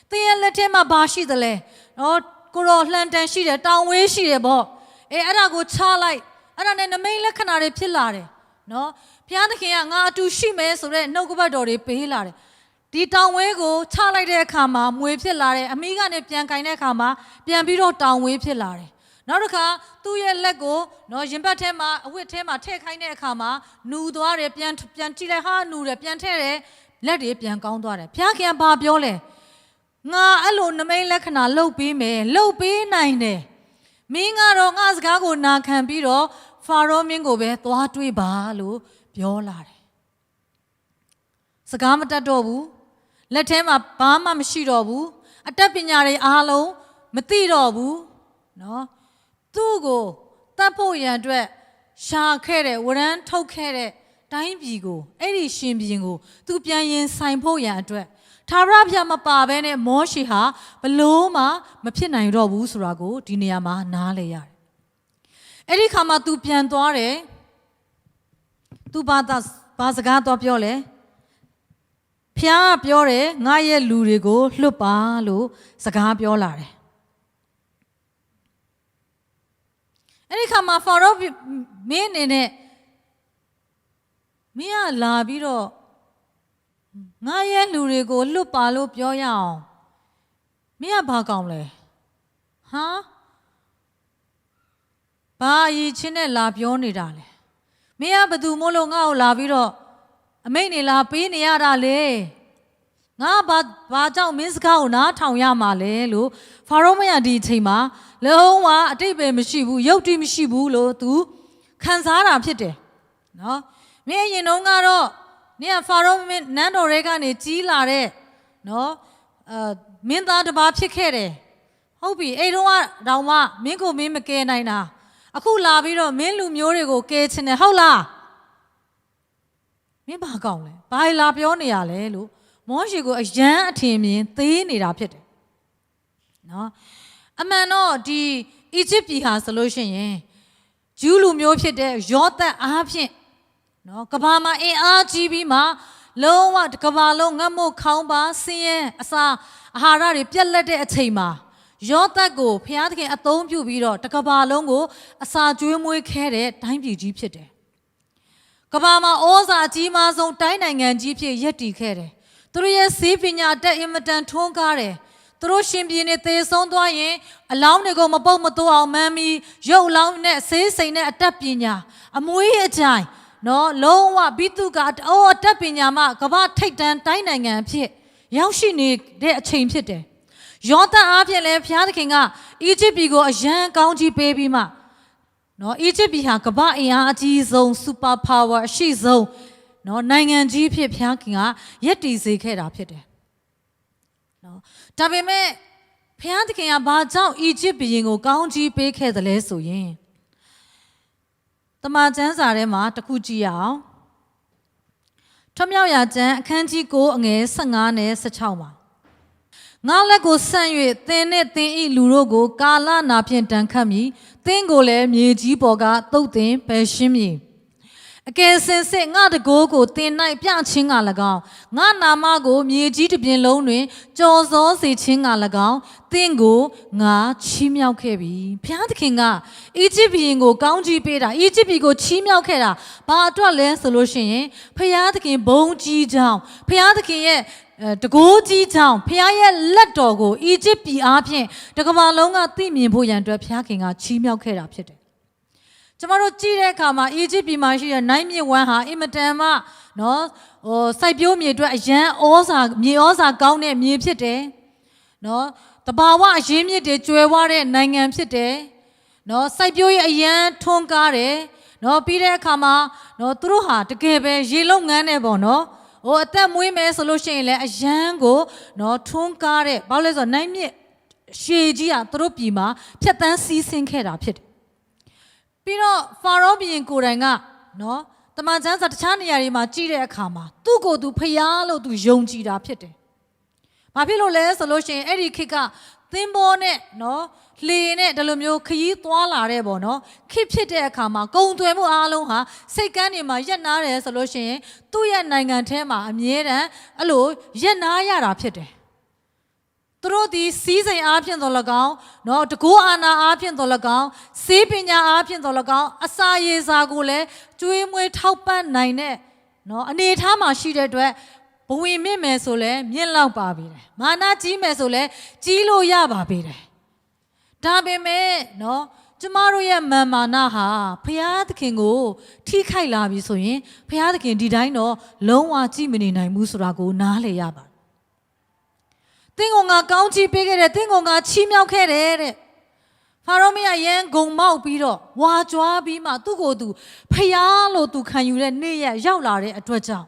သင်ရဲ့လက်ထဲမှာဘာရှိသလဲနော်ကိုရောလှန်တန်ရှိတယ်တောင်ဝေးရှိတယ်ပေါ့အဲ့ဒါကိုချလိုက်အဲ့ဒါနဲ့နမိတ်လက္ခဏာတွေဖြစ်လာတယ်နော်ဘုရားသခင်ကငါအတူရှိမယ်ဆိုတဲ့နှုတ်ကပတ်တော်တွေပေးလာတယ်ဒီတောင်ဝေးကိုချလိုက်တဲ့အခါမှာမွေဖြစ်လာတယ်အမိကနေပြန်ကင်တဲ့အခါမှာပြန်ပြီးတော့တောင်ဝေးဖြစ်လာတယ်နောက်တစ်ခါသူ့ရဲ့လက်ကိုနော်ရင်ဘတ်ထဲမှာအဝတ်ထဲမှာထည့်ခိုင်းတဲ့အခါမှာနူသွားတယ်ပြန်ကြည့်လိုက်ဟာနူတယ်ပြန်ထည့်တယ်လက်တွေပြန်ကောင်းသွားတယ်ဘုရားခင်ဘာပြောလဲငါအဲ့လိုနမိတ်လက္ခဏာလှုပ်ပေးမယ်လှုပ်ပေးနိုင်တယ်မင်းကတော့ငါစကားကိုနာခံပြီးတော့ဖာရောမင်းကိုပဲသွားတွေးပါလို့ပြောလာတယ်စကားမတတ်တော့ဘူးလက်ထဲမှာဘာမှမရှိတော့ဘူးအတတ်ပညာတွေအားလုံးမသိတော့ဘူးနော်သူ့ကိုတတ်ဖို့ရန်အတွက်ရှာခဲ့တဲ့ဝရမ်းထုတ်ခဲ့တဲ့တိုင်းပြည်ကိုအဲ့ဒီရှင်ဘုရင်ကိုသူပြန်ရင်ဆိုင်ဖို့ရန်အတွက်သာရဖျားမပါဘဲနဲ့မောရှေဟာဘလို့မှမဖြစ်နိုင်တော့ဘူးဆိုတာကိုဒီနေရာမှာနားလည်ရတယ်အဲ့ဒီခါမှာသူပြန်သွားတယ်သူဘာစကားတော့ပြောလဲဖျားပြောတယ်ငါရဲ့လူတွေကိုလွတ်ပါလို့စကားပြောလာတယ်အဲ့ဒီခါမှာဖာရောမင်းအနေနဲ့မင်းကလာပြီးတော့ငါရဲ့လူတွေကိုလွတ်ပါလို့ပြောရအောင်မင်းကဘာကောင်းလဲဟာဘာအရေးချင်းနဲ့လာပြောနေတာလဲမင်းကဘသူမို့လို့ငါ့ကိုလာပြီးတော့အမိတ်နေလာပေးနေရတာလေငါဘာကြောင့်မင်းစကားကိုနားထောင်ရမှာလဲလို့ဖာရောမင်းကဒီအချိန်မှာလုံးဝအတိတ်ပဲမရှိဘူးယုတ်တိမရှိဘူးလို့သူခံစားတာဖြစ်တယ်နော်မင်းအရင်တုန်းကတော့နင်ကဖာရောမင်းနန်းတော်တွေကနေကြီးလာတဲ့နော်မင်းသားတစ်ပါးဖြစ်ခဲ့တယ်ဟုတ်ပြီအဲ့တုန်းကတောင်မှမင်းကိုမင်းမကယ်နိုင်တာအခုလာပြီးတော့မင်းလူမျိုးတွေကိုကယ်ချင်တယ်ဟုတ်လားမင်းဘာကောင်းလဲဘာလာပြောနေရလဲလို့မောရှေကိုအယမ်းအထင်မြင်သေးနေတာဖြစ်တယ်နော်အမှန်တော့ဒီအီဂျစ်ပြည်ဟာဆိုလို့ရှိရင်ဂျူးလူမျိုးဖြစ်တဲ့ယောသတ်အားဖြင့်နော်ကဘာမှာအင်အားကြီးပြီးမှလုံးဝကဘာလုံးငတ်မို့ခေါင်းပါဆင်းရဲအစာအာဟာရတွေပြက်လက်တဲ့အချိန်မှာ ယောသက်ကိုဖျားသခင်အသုံးပြုပြီးတော့တကဘာလုံးကိုအစာကျွေးမွေးခဲ့တဲ့တိုင်းပြည်ကြီးဖြစ်တယ်။ကဘာမှာဩဇာအကြီးမားဆုံးတိုင်းနိုင်ငံကြီးဖြစ်ရပ်တည်ခဲ့တယ်။သူတို့ရဲ့စီးပညာတက်အင်မတန်ထွန်းကားတယ်။သူတို့ရှင်ပြည်နေသေဆုံးသွားရင်အလောင်းတွေကိုမပုတ်မတိုးအောင်မှန်းပြီးရုပ်အလောင်းနဲ့ဆေးစိမ်နဲ့အတတ်ပညာအမွေးအကြိုင်နော်လုံးဝဘိတုကအတတ်ပညာမှကဘာထိတ်တန်းတိုင်းနိုင်ငံဖြစ်ရောက်ရှိနေတဲ့အချိန်ဖြစ်တယ်။ယောသန်အားဖြင့်လည်းဘုရားသခင်ကအီဂျစ်ပြည်ကိုအရန်ကောင်းကြီးပေးပြီးမှနော်အီဂျစ်ပြည်ဟာကမ္ဘာအင်အားအကြီးဆုံးစူပါပါဝါအရှိဆုံးနော်နိုင်ငံကြီးဖြစ်ဘုရားခင်ကယက်တည်စေခဲ့တာဖြစ်တယ်နော်ဒါပေမဲ့ဘုရားသခင်ကဘာကြောင့်အီဂျစ်ပြည်ကိုကောင်းကြီးပေးခဲ့သလဲဆိုရင်တမန်ကျမ်းစာထဲမှာတစ်ခုကြည့်ရအောင်ထွမြောက်ရာကျမ်းအခန်းကြီး9အငယ်15နဲ့16မှာငါလက်ကိုဆန့်၍သင်နဲ့သင်ဤလူတို့ကိုကာလနာဖြင့်တန်ခတ်မည်သင်ကိုလည်းမြေကြီးပေါ်ကသုတ်သင်ပယ်ရှင်းမည်အကယ်စင်စစ်ငါတကိုးကိုသင်၌ပြခြင်းက၎င်းငါနာမကိုမြေကြီးတစ်ပြင်လုံးတွင်ကြော်စောစေခြင်းက၎င်းသင်ကိုငါချီးမြှောက်ခဲ့ပြီဘုရားသခင်ကအီဂျစ်ပြည်ကိုကောင်းကြီးပေးတာအီဂျစ်ပြည်ကိုချီးမြှောက်ခဲ့တာဘာအတွက်လဲဆိုလို့ရှိရင်ဘုရားသခင်ဘုန်းကြီးကြောင့်ဘုရားသခင်ရဲ့တကိုးကြီးကြောင့်ဘုရားရဲ့လက်တော်ကိုအီဂျစ်ပြည်အားဖြင့်တကမ္ဘာလုံးကသိမြင်ဖို့ရန်အတွက်ဘုရားခင်ကချီးမြှောက်ခဲ့တာဖြစ်တယ်ကျမတို့ကြည့်တဲ့အခါမှာအီဂျစ်ပြည်မှာရှိတဲ့နိုင်မြစ်ဝမ်းဟာအင်မတန်မှနော်စိုက်ပျိုးမြေအတွက်အရန်မြေဩဇာကောင်းတဲ့မြေဖြစ်တယ်နော်တဘာဝအရင်းမြစ်တွေကျွယ်ဝတဲ့နိုင်ငံဖြစ်တယ်နော်စိုက်ပျိုးရေးအရန်ထွန်းကားတယ်နော်ပြီးတဲ့အခါမှာနော်သူတို့ဟာတကယ်ပဲရေလုံငန်းနေပေါ့နော်အသက်မွေးမယ်ဆိုလို့ရှိရင်လည်းအရန်ကိုနော်ထွန်းကားတဲ့ဘာလို့လဲဆိုတော့နိုင်မြစ်ရှည်ကြီးကသူတို့ပြည်မှာဖြတ်တန်းစီးဆင်းခဲ့တာဖြစ်တယ်ပြီးတော့ဖာရောဘုရင်ကိုယ်တိုင်ကနော်တမန်ကျမ်းစာတခြားနေရာတွေမှာကြည့်တဲ့အခါမှာသူ့ကိုယ်သူဖျားလို့သူယုံကြည်တာဖြစ်တယ်။ဘာဖြစ်လို့လဲဆိုလို့ရှိရင်အဲ့ဒီခေတ်ကသင်္ဘောနဲ့နော်လှေနဲ့ဒီလိုမျိုးခရီးသွားလာတဲ့ပေါ့နော်ခေတ်ဖြစ်တဲ့အခါမှာကုံသွယ်မှုအားလုံးဟာစိတ်ကန်းတွေမှာရက်နားတယ်ဆိုလို့ရှိရင်သူ့ရဲ့နိုင်ငံထဲမှာအမြဲတမ်းအဲ့လိုရက်နားရတာဖြစ်တယ်သူတို့ဒီစီးစိမ်အားဖြင့်တော်၎င်းနော်တကူအာနာအားဖြင့်တော်၎င်းစေပညာအားဖြင့်တော်၎င်းအစာရေစာကိုလည်းကျွေးမွေးထောက်ပံ့နိုင်တဲ့နော်အနေအထားမှာရှိတဲ့အတွက်ဘဝင်မြင့်မယ်ဆိုလဲမြင့်လောက်ပါပြီတယ်မာနကြီးမယ်ဆိုလဲကြီးလို့ရပါပြီတယ်ဒါပေမဲ့နော်ကျမတို့ရဲ့မာနဟာဘုရားသခင်ကိုထိခိုက်လာပြီဆိုရင်ဘုရားသခင်ဒီတိုင်းတော့လုံးဝကြည့်မနေနိုင်ဘူးဆိုတာကိုနားလည်ရပါသင်ကိုငါကောင်းချီးပေးခဲ့တယ်သင်ကိုငါချီးမြှောက်ခဲ့တယ်တဲ့ဖာရောမင်းကရန်ဂုံမောက်ပြီးတော့ဝါကြွားပြီးမှသူ့ကိုယ်သူဖျားလို့သူခံယူတဲ့နေ့ရက်ရောက်လာတဲ့အတွက်ကြောင့်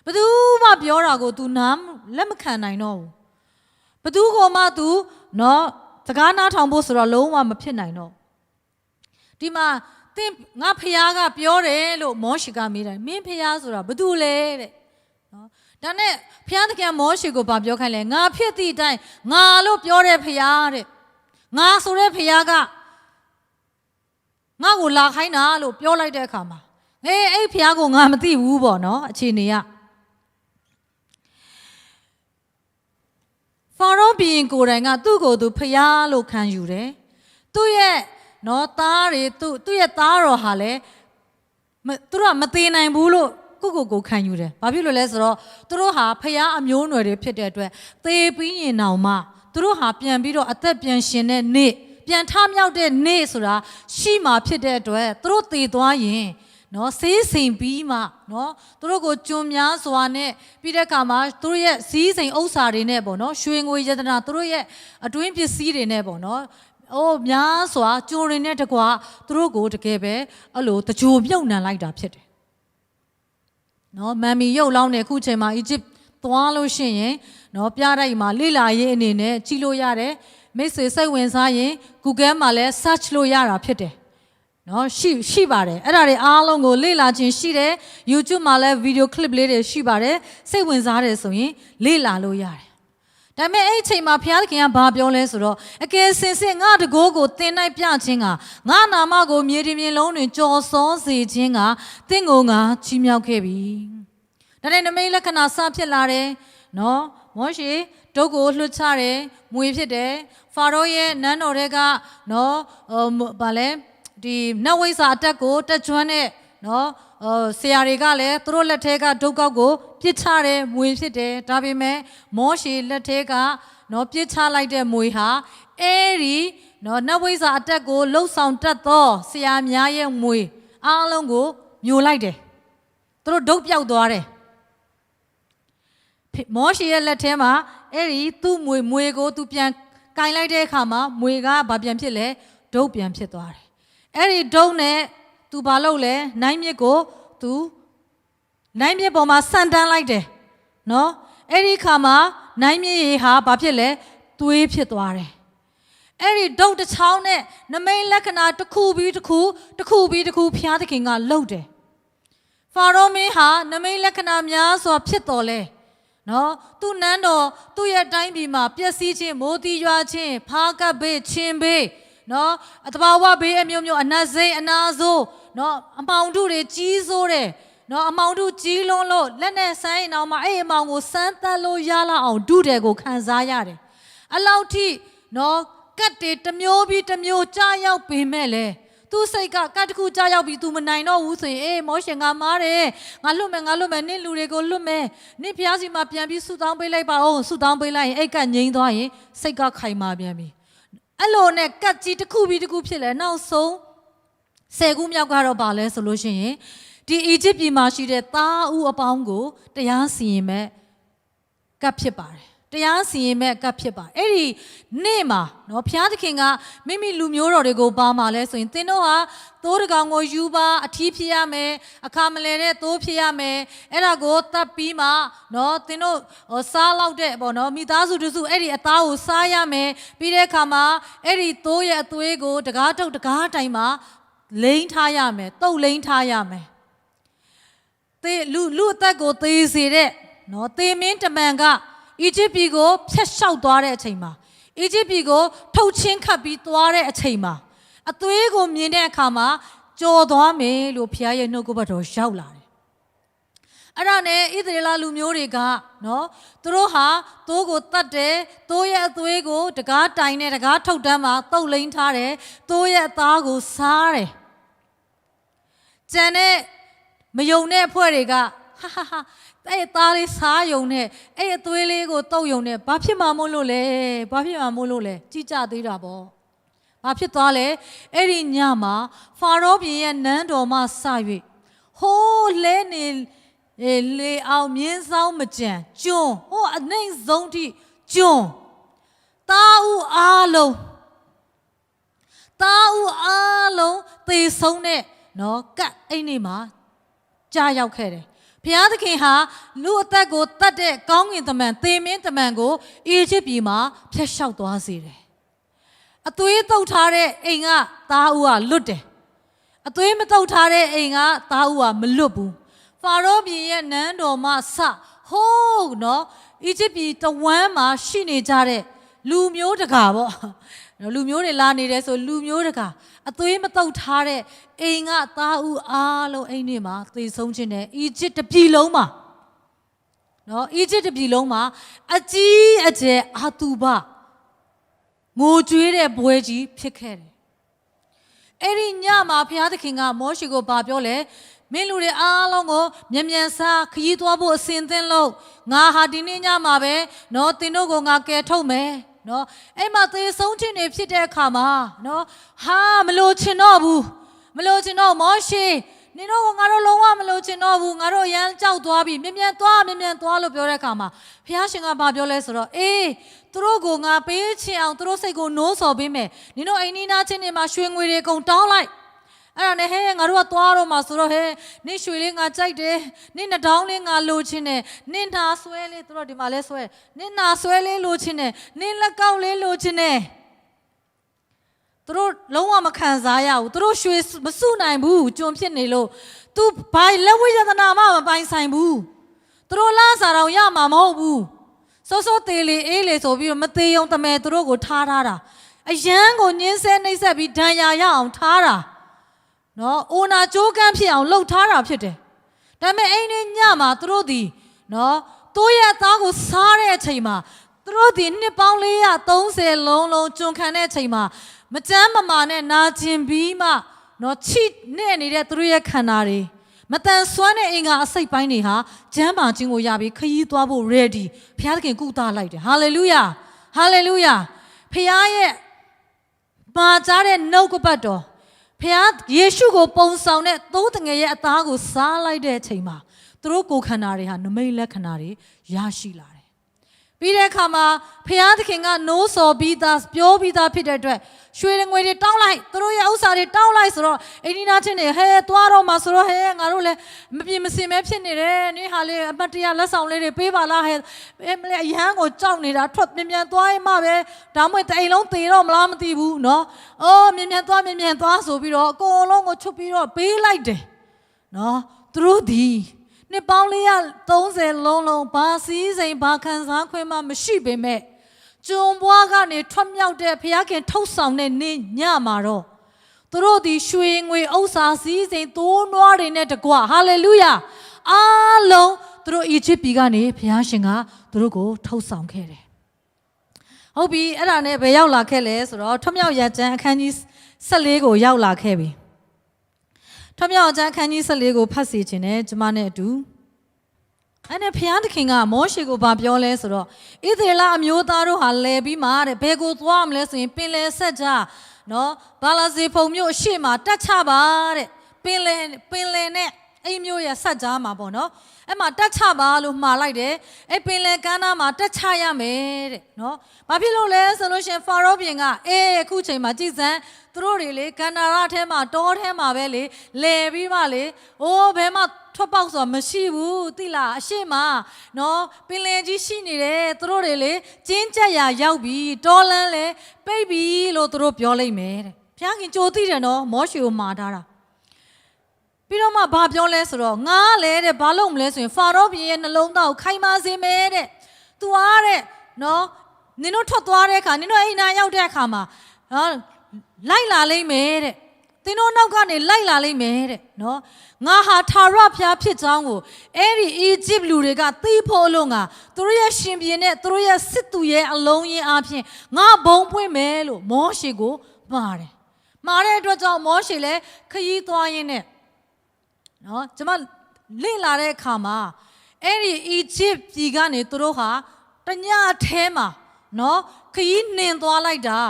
ဘသူမှပြောတာကို तू နားလက်မခံနိုင်တော့ဘူးဘသူကမှ तू နော်စကားနားထောင်ဖို့ဆိုတော့လုံးဝမဖြစ်နိုင်တော့ဒီမှာသင်ငါဖျားကပြောတယ်လို့မောရှေကမေးတယ်မင်းဖျားဆိုတာဘသူလဲတဲ့နော်ဒါနဲ့ဖျားသခင်မောရှေကိုဗာပြောခိုင်းလဲငါဖြစ်သည့်အတိုင်းငါလို့ပြောတဲ့ဖျားတဲ့ငါဆိုတဲ့ဖျားကငါ့ကိုလာခိုင်းတာလို့ပြောလိုက်တဲ့အခါမှာအဲ့ဖျားကိုငါမသိဘူးပေါ့နော်အခြေအနေကဖာရောဘုရင်ကိုယ်တိုင်ကသူ့ကိုယ်သူဖျားလို့ခံယူတယ်သူ့ရဲ့နော်သားတွေသူ့ရဲ့သားတော်ဟာလည်းသူတို့ကမသေးနိုင်ဘူးလို့ကိုခံယူတယ်။ဘာဖြစ်လို့လဲဆိုတော့သူတို့ဟာဖျားအမျိုးအနွယ်တွေဖြစ်တဲ့အတွက်သေပြီးရင်တောင်မှသူတို့ဟာပြန်ပြီးတော့အသက်ပြန်ရှင်တဲ့နေ့ပြန်ထမြောက်တဲ့နေ့ဆိုတာရှိမှဖြစ်တဲ့အတွက်သူတို့သေသွားရင်နော်ဆေးစိမ်ပြီးမှနော်သူတို့ကိုကျွံများစွာနဲ့ပြီးတဲ့အခါမှာသူတို့ရဲ့စည်းစိမ်ဥစ္စာတွေနဲ့ပေါ့နော်ရွှေငွေယတနာသူတို့ရဲ့အတွင်းပစ္စည်းတွေနဲ့ပေါ့နော်များစွာကျိုးရင်းနဲ့တကွာသူတို့ကိုတကယ်ပဲအဲ့လိုတကြိုမြုပ်နှံလိုက်တာဖြစ်တယ်နော်မမ်မီရုပ်လောင်းတဲ့အခုချိန်မှာအီဂျစ်သွားလို့ရှိရင်နော်ပြတိုက်မှာလိလာရေးအနေနဲ့ကြည့်လို့ရတယ်မိတ်ဆွေစိတ်ဝင်စားရင် Google မှာလည်း search လို့ရတာဖြစ်တယ်နော်ရှိပါတယ်အဲ့ဒါတွေအားလုံးကိုလေ့လာခြင်းရှိတယ် YouTube မှာလည်း video clip လေးတွေရှိပါတယ်စိတ်ဝင်စားတယ်ဆိုရင်လေ့လာလို့ရတယ်ဒါပေမဲ့အဲ့အချိန်မှာဘုရားသခင်ကဘာပြောလဲဆိုတော့အကယ်စင်စစ်ငါတကိုးကိုသင်၌ပြခြင်းကငါနာမကိုမြေတင်မြေလုံးတွင်ကြော်စောစေခြင်းကသင်ကိုငါချီးမြှောက်ခဲ့ပြီဒါနဲ့နမိတ်လက္ခဏာစဖြစ်လာတယ်နော်မောရှေ ဒုတ်ကိုလွှတ်ချတယ်မွေဖြစ်တယ်ဖာရောရဲ့နန်းတော်တွေကနော်ဗာလဲဒီနတ်ဝိဇ္ဇာအတက်ကိုတက်ကျွမ်းတဲ့နော်ဆရာတွေကလည်းသူတို့လက်ထဲကဒုတ်ကောက်ကိုပြစ်ချတယ်မွေဖြစ်တယ်ဒါပေမဲ့မောရှေလက်ထဲကနော်ပြစ်ချလိုက်တဲ့မွေဟာအဲဒီနော်နတ်ဝိဇ္ဇာအတက်ကိုလှုပ်ဆောင်တတ်သောဆရာများရဲ့မွေအားလုံးကိုမျိုးလိုက်တယ်သူတို့ဒုတ်ပြောက်သွားတယ်မောရှေရဲ့လက်ထဲမှာအဲ့ဒီသူ့မွေကိုသူပြန်ကင်လိုက်တဲ့အခါမှာမွေကဘာပြန်ဖြစ်လဲဒုတ်ပြန်ဖြစ်သွားတယ်အဲ့ဒီဒုတ်နဲ့သူဘာလုပ်လဲနိုင်မြစ်ကိုသူနိုင်မြစ်ပေါ်မှာဆန်တန်းလိုက်တယ်နော်အဲ့ဒီခါမှာနိုင်မြစ်ရေဟာဘာဖြစ်လဲသွေးဖြစ်သွားတယ်အဲ့ဒီဒုတ်တစ်ချောင်းနဲ့နမိတ်လက္ခဏာတစ်ခုပြီးတစ်ခုဖျားသခင်ကလှုပ်တယ်ဖာရောမင်းဟာနမိတ်လက္ခဏာများစွာဖြစ်တော်လဲနော်သူ့နန်းတော်သူ့ရဲ့တိုင်းပြည်မှာပျက်စီးခြင်းမိုးတီးရွာခြင်းဖားကပ်ဘေးချင်းဘေးနော်အတဘာဝဘေးအမျိုးမျိုးအနတ်စိမ့်အနာဆိုးနော်အမောင်ထုတွေကြီးစိုးတယ်နော်အမောင်ထုကြီးလွန်းလို့လက်နဲ့ဆိုင်းအောင်မှာအဲ့အမောင်ကိုစမ်းသပ်လို့ရလောက်အောင်ဒုတယ်ကိုခံစားရတယ်အလောက်ထိနော်ကတ်တွေတစ်မျိုးပြီးတစ်မျိုးကြားရောက်ပေမဲ့လေသူစိတ်ကကတ်တစ်ခုကြားရောက်ပြီး तू မနိုင်တော့ဘူးဆိုရင်အေးမောရှင်ကမားတယ်ငါလွတ်မယ်နင့်လူတွေကိုလွတ်မယ်နင့်ဖျားစီမှာပြန်ပြီးဆုတောင်းပေးလိုက်ပါဦးဆုတောင်းပေးလိုက်ရင်အိတ်ကငြိမ်းသွားရင်စိတ်ကခိုင်မာပြန်ပြီအဲ့လိုနဲ့ကတ်ကြီးတစ်ခုပြီးတစ်ခုဖြစ်လဲနောက်ဆုံး10ခုမြောက်ကတော့ပါလဲဆိုလို့ရှိရင်ဒီအီဂျစ်ပြည်မှာရှိတဲ့သားဦးအပေါင်းကိုတရားစီရင်မဲ့ကတ်ဖြစ်ပါတယ်တရားစီရင်မဲ့ကပ်ဖြစ်ပါအဲ့ဒီနေ့မှာနော်ဘုရားသခင်ကမိမိလူမျိုးတော်တွေကိုပါမှာလဲဆိုရင်သင်တို့ဟာသိုးတကောင်ကိုယူပါအထီးဖြစ်ရမယ်အခါမလဲတဲ့သိုးဖြစ်ရမယ်အဲ့ဒါကိုတတ်ပြီးမှနော်သင်တို့စားလောက်တဲ့ပေါ့နော်မိသားစုတစုအဲ့ဒီအသားကိုစားရမယ်ပြီးတဲ့အခါမှာအဲ့ဒီသိုးရဲ့အသွေးကိုတကားတုပ်တကားတိုင်မှာလိမ့်ထားရမယ်တုပ်လိမ့်ထားရမယ်လူအသက်ကိုသေစေတဲ့နော်သေမင်းတမန်ကအီဂျစ်ပြည်ကိုဖျက်လျှောက်သွားတဲ့အချိန်မှာအီဂျစ်ပြည်ကိုထုတ်ချင်းခတ်ပြီးသွားတဲ့အချိန်မှာအသွေးကိုမြင်တဲ့အခါမှာကြော်သွားမယ်လို့ဘုရားရဲ့နှုတ်ကပတ်တော်ရောက်လာတယ်။အဲ့ဒါနဲ့ဣသရေလလူမျိုးတွေကနော်သူတို့ဟာသိုးကိုတတ်တယ်သိုးရဲ့အသွေးကိုတကားတိုင်နဲ့တကားထုတ်တန်းမှာတုပ်လိမ့်ထားတယ်သိုးရဲ့အသားကိုစားတယ်။ကျန်တဲ့မယုံတဲ့အဖွဲ့တွေကဟာအဲ့အသားလေးစားယုံနဲ့အဲ့အသွေးလေးကိုတုပ်ယုံနဲ့ဘာဖြစ်မှမို့လို့လဲကြည်ကြသေးတာပေါ့ဘာဖြစ်သွားလဲအဲ့ဒီညမှာဖာရောဘုရင်ရဲ့နန်းတော်မှစ၍ဟိုးလဲနေလေအောင်မြင်းဆောင်မကြံကျွန်းဟိုအနှိမ့်ဆုံးထိကျွန်းသားဦးအားလုံးသေဆုံးတဲ့နော်ကတ်အဲ့ဒီမှာကြာရောက်ခဲ့တယ်ဘုရားသခင်ဟာလူအသက်ကိုတတ်တဲ့ကောင်းကင်တမန်သေမင်းတမန်ကိုအီဂျစ်ပြည်မှာဖျက်လျှောက်သွားစေတယ်။အသွေးတုပ်ထားတဲ့အိမ်ကသားဦးကလွတ်တယ်။အသွေးမတုပ်ထားတဲ့အိမ်ကသားဦးကမလွတ်ဘူး။ဖာရောဘုရင်ရဲ့နန်းတော်မှာဟိုးနော်အီဂျစ်ပြည်တဝမ်းမှာရှိနေကြတဲ့လူမျိုးတကာပေါ့။လူမျိုးတွေလာနေတယ်ဆိုလူမျိုးတကာအသွေးမတုပ်ထားတဲ့အိမ်ကသားဦးအားလုံးအိမ်ထဲမှာသေဆုံးခြင်းနဲ့အီဂျစ်တပြည်လုံးမှာနော်အီဂျစ်တပြည်လုံးမှာအကြီးအကျယ်အာတူဘငိုကြွေးတဲ့ဘွဲကြီးဖြစ်ခဲ့တယ်အဲ့ဒီညမှာဘုရားသခင်ကမောရှေကိုပြောလဲမင်းလူတွေအားလုံးကိုမြန်စားခရီးသွားဖို့အစဉ်သင့်လို့ငါဟာဒီနေ့ညမှာပဲနော်သင်တို့ကိုငါကယ်ထုတ်မယ်နော်အဲ့မှာသေဆုံးခြင်းတွေဖြစ်တဲ့အခါမှာနော်ဟာမလို့ချင်တော့မောရှေနင်တို့ကငါတို့လုံးဝမလို့ချင်တော့ဘူးငါတို့ရမ်းကြောက်သွားပြီမြန်သွားလို့ပြောတဲ့အခါမှာဘုရားရှင်ကပြောလဲဆိုတော့အေးသူတို့ကိုငါပေးချင်အောင်သူတို့စိတ်ကိုနိုးဆော်ပေးမယ်နင်တို့အိမ်နီးနားချင်းတွေမှာရွှေငွေတွေအကုန်တောင်းလိုက်အဲ့ဒါနဲ့ဟဲ့ငါတို့ကသွားတော့မှာဆိုတော့ဟဲ့နင့်ရွှေလေးငါကြိုက်တယ်နင့်နှထောင်းလေးငါလိုချင်တယ်နင့်နာဆွဲလေးသူတို့ဒီမှာလဲဆွဲနင့်နာဆွဲလေးလိုချင်တယ်နင့်လက်ကောက်လေးလိုချင်တယ်သူတို့လုံးဝမခံစားရဘူးသူတို့ရွှေမစုနိုင်ဘူးကျွန်ဖြစ်နေလို့သူဘာလက်ဝိယသနာမှမပိုင်ဆိုင်ဘူးသူတို့လားစားတော့ရမှာမဟုတ်ဘူးစိုးသေးလေအေးလေဆိုပြီးတော့မသေးုံတမဲသူတို့ကိုထားတာအရန်ကိုညင်းဆဲနှိမ့်ဆက်ပြီးဒဏ်ရာရအောင်ထားတာနော်အိုနာကြိုးကန်းဖြစ်အောင်လှုပ်ထားတာဖြစ်တယ်ဒါပေမဲ့အိမ်နဲ့ညမှာသူတို့ဒီနော်တိုးရဲ့သားကိုစားတဲ့အချိန်မှာ တို့ဒီနှစ်ပေါင်း430လုံးကျွန်ခံတဲ့အချိန်မှာမကြမ်းမမာနဲ့နာကျင်ပြီးမှနော်ချိနဲ့နေတဲ့သူတို့ရဲ့ခန္ဓာတွေမတန်ဆွမ်းတဲ့အင်္ဂါအစိတ်ပိုင်းတွေဟာကျမ်းမာခြင်းကိုရပြီးခရီးသွားဖို့ ready ဘုရားသခင်ကုသလိုက်တယ်ဟာလေလုယာဟာလေလုယာဖခင်ရဲ့ပါကြတဲ့နှုတ်ကပတ်တော်ဖခင်ယေရှုကိုပုံဆောင်တဲ့သိုးတငယ်ရဲ့အသားကိုစားလိုက်တဲ့အချိန်မှာသူတို့ကိုယ်ခန္ဓာတွေဟာနမိတ်လက္ခဏာတွေရရှိလာတယ်ပြီးတဲ့အခါမှာဖခင်သခင်ကနိုးစော်ပြီးသားပြောပြီးသားဖြစ်တဲ့အတွက်ရွှေငွေတွေတောင်းလိုက်သူတို့ရဲ့ဥစ္စာတွေတောင်းလိုက်ဆိုတော့အိန္ဒိနာချင်းတွေဟဲသွားတော့မှဆိုတော့ဟဲငါတို့လည်းမပြင်းမစင်ပဲဖြစ်နေတယ်နင်းဟာလေအမတ်တရားလက်ဆောင်လေးတွေပေးပါလားဟဲမလဲအရန်ကိုကြောက်နေတာထွက်မြန်သွားရင်မှပဲဒါမှမဟုတ်တအိမ်လုံးသေတော့မလားမသိဘူးနော်အော်မြန်သွားဆိုပြီးတော့အကုန်လုံးကိုချုပ်ပြီးတော့ပေးလိုက်တယ်နော်သူတို့ဒီနှစ်ပေါင်း430လုံးဘာစည်းစိမ်ဘာခံစားခွင့်မှမရှိပေမဲ့ကျုံဘွားကနေထွက်မြောက်တဲ့ဘုရားခင်ထုတ်ဆောင်တဲ့နေ့ညမှာတော့သူတို့ဒီရွှေငွေဥစ္စာစည်းစိမ်သိုးနွားတွေနဲ့တကွဟာလေလုယာအားလုံးသူတို့အီဂျစ်ပြည်ကနေဘုရားရှင်ကသူတို့ကိုထုတ်ဆောင်ခဲ့တယ်ဟုတ်ပြီအဲ့ဒါနဲ့ဘယ်ရောက်လာခဲ့လဲဆိုတော့ထွမြောက်ရကျမ်းအခန်းကြီး14ကိုရောက်လာခဲ့ပြီထွမြောက်ကျမ်းအခန်းကြီး14ကိုဖတ်စီခြင်းနဲ့ကျမနဲ့အတူအဲ့နဲ့ဘုရားသခင်ကမောရှေကိုဗာပြောလဲဆိုတော့ဣသရေလအမျိုးသားတို့ဟာလဲပြီးမှတဲ့ဘယ်ကိုသွားမလဲဆိုရင်ပင်လယ်ဆက်ကြနော်ဘာလာဇေဖုန်မြို့အရှိမတက်ချပါတဲ့ပင်လယ်နဲ့အိမ်မြို့ရဲ့ဆက်ကြားမှာပေါ့နော်အဲ့မှာတက်ချပါလို့မှားလိုက်တယ်အဲ့ပင်လယ်ကမ်းနားမှာတက်ချရမယ်တဲ့နော်ဘာဖြစ်လို့လဲဆိုလို့ရှင်ဖာရောဘုရင်ကအခုချိန်မှာကြည်စံသူတို့တွေလေကန္နာရထဲမှာတောထဲမှာပဲလေလဲပြီးမှလေဘယ်မှထွက်ပေါက်ဆိုတာမရှိဘူးသိလားအရှိမနော်ပင်လယ်ကြီးရှိနေတယ်သူတို့တွေလေကျင်းကျက်ရာရောက်ပြီးတောလန်းလေပိတ်ပြီးလို့သူတို့ပြောလိုက်မယ်တဲ့ဘုရားခင်ကြိုသိတယ်နော်မောရှေကိုမှာထားတာပြီးတော့မှဘာပြောလဲဆိုတော့ငါလည်းတဲ့ဘာလုပ်မလဲဆိုရင်ဖာရောဘုရင်ရဲ့နှလုံးသားကိုခိုင်မာစေမယ်တဲ့သူအားတဲ့နော်နင်တို့ထွက်သွားတဲ့အခါနင်တို့အိမ်နာရောက်တဲ့အခါမှာလိုက်လာလိမ့်မယ်တဲ့သင်တို့နောက်ကနေလိုက်လာလိမ့်မယ်တဲ့နော်ငါဟာထာဝရဘုရားဖြစ်ကြောင်းကိုအဲ့ဒီအီဂျစ်လူတွေကသိဖို့လို့ငါသူတို့ရဲ့ရှင်ပြန်နဲ့သူတို့ရဲ့စစ်သူရဲ့အလုံးရင်းအပြင်ငါဘုံပွင့်မယ်လို့မောရှေကိုမှားတဲ့အတွက်ကြောင့်မောရှေလည်းခရီးသွားရင်းနဲ့နော်ကျွန်မလေ့လာတဲ့အခါမှာအဲ့ဒီအီဂျစ်ပြည်ကနေသူတို့ဟာတညအထဲမှာနော်ခရီးနှင်သွားလိုက်တာ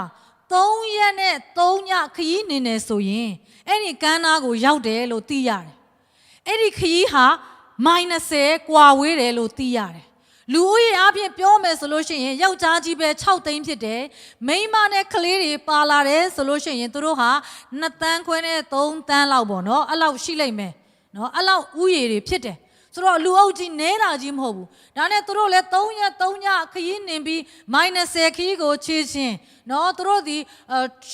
3ရက်နဲ့3ညခရီးနှင်နေဆိုရင်အဲ့ဒီကမ်းနားကိုရောက်တယ်လို့သိရတယ်အဲ့ဒီခရီးဟာမိုင်20ကွာဝေးတယ်လို့သိရတယ်လူဦးရေအပြင်ပြောမယ်ဆိုလို့ရှိရင်ယောက်ျားကြီးပဲ6သိန်းဖြစ်တယ်မိန်းမနဲ့ကလေးတွေပါလာတယ်ဆိုလို့ရှိရင်သူတို့ဟာ2တန်းခွဲနဲ့3တန်းလောက်ပေါ့နော်အဲ့လောက်ရှိလိမ့်မယ်နော်အဲ့လောက်ဥယေတွေဖြစ်တယ်ဆိုတော့လူအုပ်ကြီးနဲတာကြီးမဟုတ်ဘူးဒါနဲ့သူတို့လည်း3ရက်3ညခရီးနှင်ပြီးမိုင်20ခရီးကိုခြေချင်းနော်သူတို့ဒီ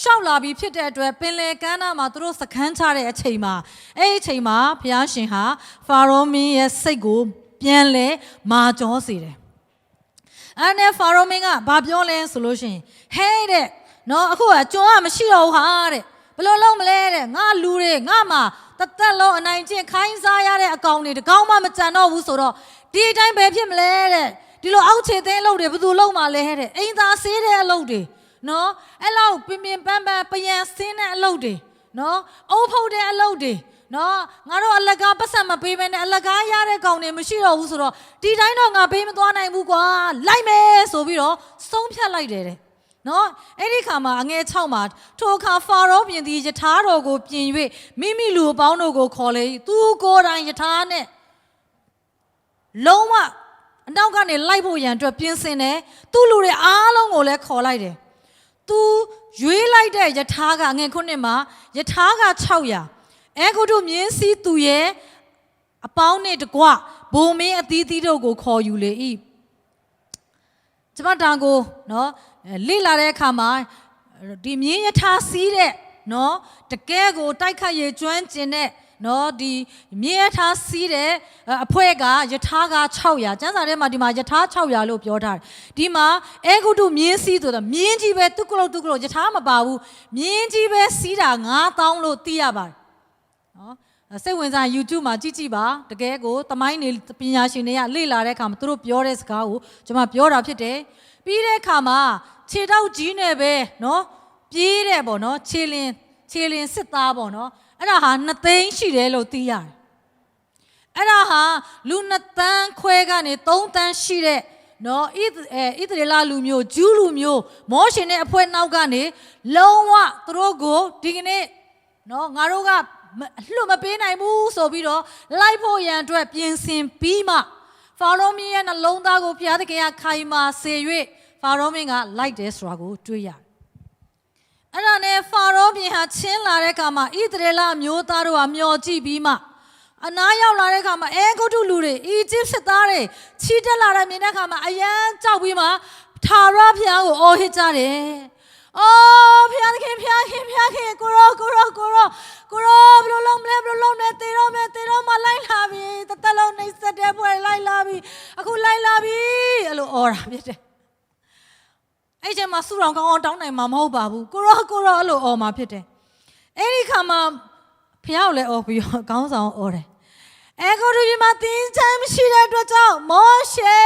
ရှောက်လာပြီးဖြစ်တဲ့အတွက်ပင်လယ်ကမ်းနားမှာသူတို့စခန်းချတဲ့အချိန်မှာအဲ့ဒီအချိန်မှာဘုရားရှင်ဟာဖာရောမင်းရဲ့စိတ်ကိုပြန်လဲမာကြောစေတယ်အဲ့နဲ့ဖာရောမင်းကဘာပြောလဲဆိုလို့ရှိရင်ဟဲ့တဲ့နော်အခုကကျွန်ကမရှိတော့ဘူးဟာတဲ့ဘယ်လိုလုပ်မလဲတဲ့ငါလူတွေငါမှာတသက်လုံးအနိုင်ကျင့်ခိုင်းစားရတဲ့အကောင်တွေတကောင်မှမကြံတော့ဘူးဆိုတော့ဒီအတိုင်းပဲဖြစ်မလဲတဲ့ဒီလိုအောက်ခြေသိမ်းအလုပ်တွေဘယ်သူလုပ်မှလဲတဲ့အိမ်သာဆေးတဲ့အလုပ်တွေနော်အဲ့လောက်ပင်ပန်းပယံဆင်းတဲ့အလုပ်တွေနော်အုပ်ဖုတ်တဲ့အလုပ်တွေနော်ငါတို့အလကားပတ်စံမပေးဘဲနဲ့အလကားရတဲ့ကောင်တွေမရှိတော့ဘူးဆိုတော့ဒီတိုင်းတော့ငါပေးမသွားနိုင်ဘူးကွာလိုက်မယ်ဆိုပြီးတော့ဆုံးဖြတ်လိုက်တယ်တဲ့နော်အဲ့ဒီခါမှာအငယ်6မှာထိုအခါဖာရောပြင်သည်ယထာတော်ကိုပြင်၍မိမိလူအပေါင်းတို့ကိုခေါ်လေသူကိုယ်တိုင်ယထာနဲ့လုံးဝအနောက်ကနေလိုက်ဖို့ရန်အတွက်ပြင်ဆင်တယ်သူ့လူတွေအားလုံးကိုလည်းခေါ်လိုက်တယ်သူရွေးလိုက်တဲ့ယထာကအငယ်9မှာယထာက600အဲဂုတ္တုမြင်းစည်းသူရဲ့အပေါင်းနဲ့တကွဘုံမင်းအသီးသီးတို့ကိုခေါ်ယူလေ၏ကျမတန်ကိုနော်လေ့လာတဲ့အခါမှာဒီမြင်းယထာစီးတဲ့နော်တကယ်ကိုတိုက်ခတ်ရကျွမ်းကျင်တဲ့နော်ဒီမြင်းယထာစီးတဲ့အဖွဲကယထာက600ကျမ်းစာထဲမှာဒီမှာယထာ600လို့ပြောထားတယ်ဒီမှာအဲဂုတ္တုမြင်းစီးဆိုတော့မြင်းကြီးပဲတုကလုတ်ယထာမပါဘူးမြင်းကြီးပဲစီးတာ9000လို့သိရပါတယ်နော်စိတ်ဝင်စား YouTube မှာကြည့်ပါတကယ်ကိုသမိုင်းတွေပညာရှင်တွေကလေ့လာတဲ့အခါမှာသူတို့ပြောတဲ့စကားကိုကျွန်မပြောတာဖြစ်တယ် ပြီးတဲ့အခါမှာခြေထောက်ကြီးနဲ့ပဲနော်ပြေးတယ်ပေါ့နော်ခြေလင်စစ်သားပေါ့နော်အဲ့ဒါဟာ2 သိန်းရှိတယ်လို့သိရတယ်အဲ့ဒါဟာလူ2 သန်းခွဲကနေ3 သန်းရှိတဲ့နော်ဣသရေလလူမျိုးဂျူးလူမျိုးမောရှင်ရဲ့အဖွဲ့နောက်ကနေလုံးဝသူတို့ကိုဒီကနေ့နော်ငါတို့ကလွတ်မပေးနိုင်ဘူးဆိုပြီးတော့လိုက်ဖို့ရန်အတွက်ပြင်ဆင်ပြီးမှဖာရောမင်းရဲ့နှလုံးသားကိုဘုရားသခင်ကခိုင်မာစေ၍ဖာရောမင်းကလိုက်တယ်ဆိုတာကိုတွေ့ရတယ်အဲ့ဒါနဲ့ဖာရောမင်းဟာချင်းလာတဲ့အခါမှာဣသရေလမျိုးသားတို့ဟာမျှော်ကြည့်ပြီးမှအနားရောက်လာတဲ့အခါမှာအဲဂုတ္တုလူတွေအီဂျစ်စစ်သားတွေချီတက်လာတဲ့မြင်တဲ့အခါမှာအယမ်းကြောက်ပြီးမှထာဝရဘုရားကိုအော်ဟစ်ကြတယ်။အော်ဘုရားသခင်ကိုရောဘယ်လိုလုပ်မလဲတေတော့မှလိုက်လာပြီတသက်လုံးနှိမ့်ဆက်တဲ့ဘွယ်လိုက်လာပြီအခုလိုက်လာပြီအဲ့လိုအော်တာဖြစ်တယ်။အဲ့ကျမှစုတော်ကောင်းအောင်တောင်းနိုင်မှာမဟုတ်ပါဘူးကိုရောအဲ့လိုအော်မှာဖြစ်တယ်။အဲ့ဒီခါမှာဘုရားကိုလည်းအော်ပြီးတော့ခေါင်းဆောင်အော်တယ်အဲဂုတ္တုပြည်မှာတင်းချမ်းမရှိတဲ့အတွက်ကြောင့်မောရှေ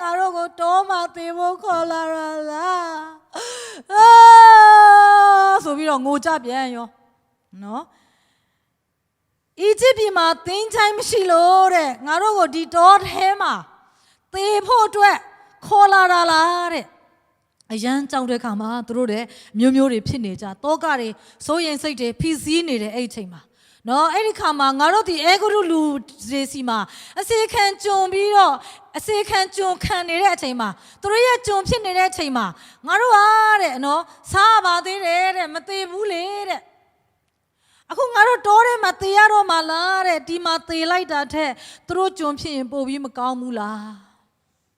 ငါတို့ကိုတောမှာသေဖို့ခေါ်လာတာလားဆိုပြီးတော့ငိုကြပြန်ရောနော်အီဂျစ်ပြည်မှာတင်းချမ်းမရှိလို့တဲ့ငါတို့ကိုဒီတောထဲမှာသေဖို့အတွက်ခေါ်လာတာလားတဲ့အရန်ကြောက်တဲ့ခါမှာသူတို့တဲ့မျိုးတွေဖြစ်နေကြတောကတွေစိုးရင်စိတ်တွေဖိစီးနေတဲ့အဲ့ဒီအချိန်မှာနော်အဲ့ဒီခါမှာငါတို့ဒီအဲဂုတ္တုလူတွေစီမှာအစေခံကြုံပြီးတော့အစေခံကြုံခံနေတဲ့အချိန်မှာသူတို့ရဲ့ကြုံဖြစ်နေတဲ့အချိန်မှာငါတို့ဟာတဲ့နော်စားပါသေးတယ်တဲ့မသေးဘူးလေတဲ့အခုငါတို့တောထဲမှာသေရတော့မှလားတဲ့ဒီမှာသေလိုက်တာထက်သူတို့ကြုံဖြစ်ရင်ပို့ပြီးမကောင်းဘူးလား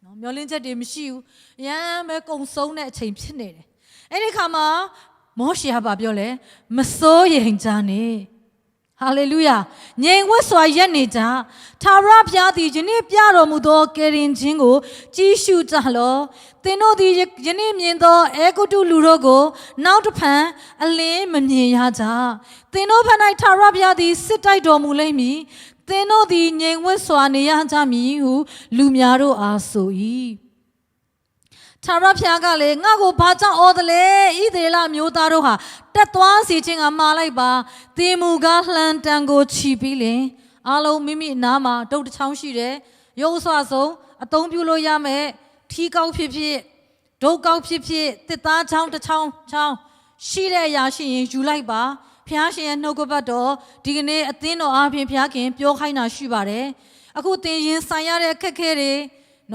နော်မျောလင်းချက်တွေမရှိဘူးရမ်းပဲကုံဆုံးတဲ့အချိန်ဖြစ်နေတယ်အဲ့ဒီခါမှာမောရှေကပြောလဲမစိုးရိမ်ကြနဲ့ဟာလေလုယာငြိမ်ဝတ်စွာရက်နေကြထာဝရဘုရားသည်ယနေ့ပြတော်မူသောကယ်တင်ခြင်းကိုကြည်ရှုကြလောသင်တို့သည်ယနေ့မြင်သောအဲဂုတ္တုလူတို့ကိုနောက်တစ်ဖန်အလင်းမမြင်ရကြသင်တို့ဖန်၌ထာဝရဘုရားသည်စစ်တိုက်တော်မူလိမ့်မည်သင်တို့သည်ငြိမ်ဝတ်စွာနေရကြမည်ဟုလူများတို့အားဆို၏ထာဝရဘုရားကလည်းငါ့ကိုဘာကြောင့်အော်တယ်လဲဣသရေလမျိုးသားတို့ဟာတက်သွားစီခြင်းကမှားလိုက်ပါသင်မူကားလှန်တံကိုချီပြီးလင်အလုံးမိမိနားမှာတုတ်တစ်ချောင်းရှိတယ်ရုပ်အဆွဆုံးအသုံးပြုလို့ရမယ်ထီကောက်ဖြစ်ဒုတ်ကောက်ဖြစ်တစ်သားချောင်းတစ်ချောင်းရှိတဲ့အရာရှိရင်ယူလိုက်ပါဘုရားရှင်ရဲ့နှုတ်ကပတ်တော်ဒီကနေ့အသင်းတော်အားဖြင့်ဘုရားခင်ပြောခိုင်းတာရှိပါတယ်အခုသင်ရင်ဆိုင်ရတဲ့အခက်အခဲတွေ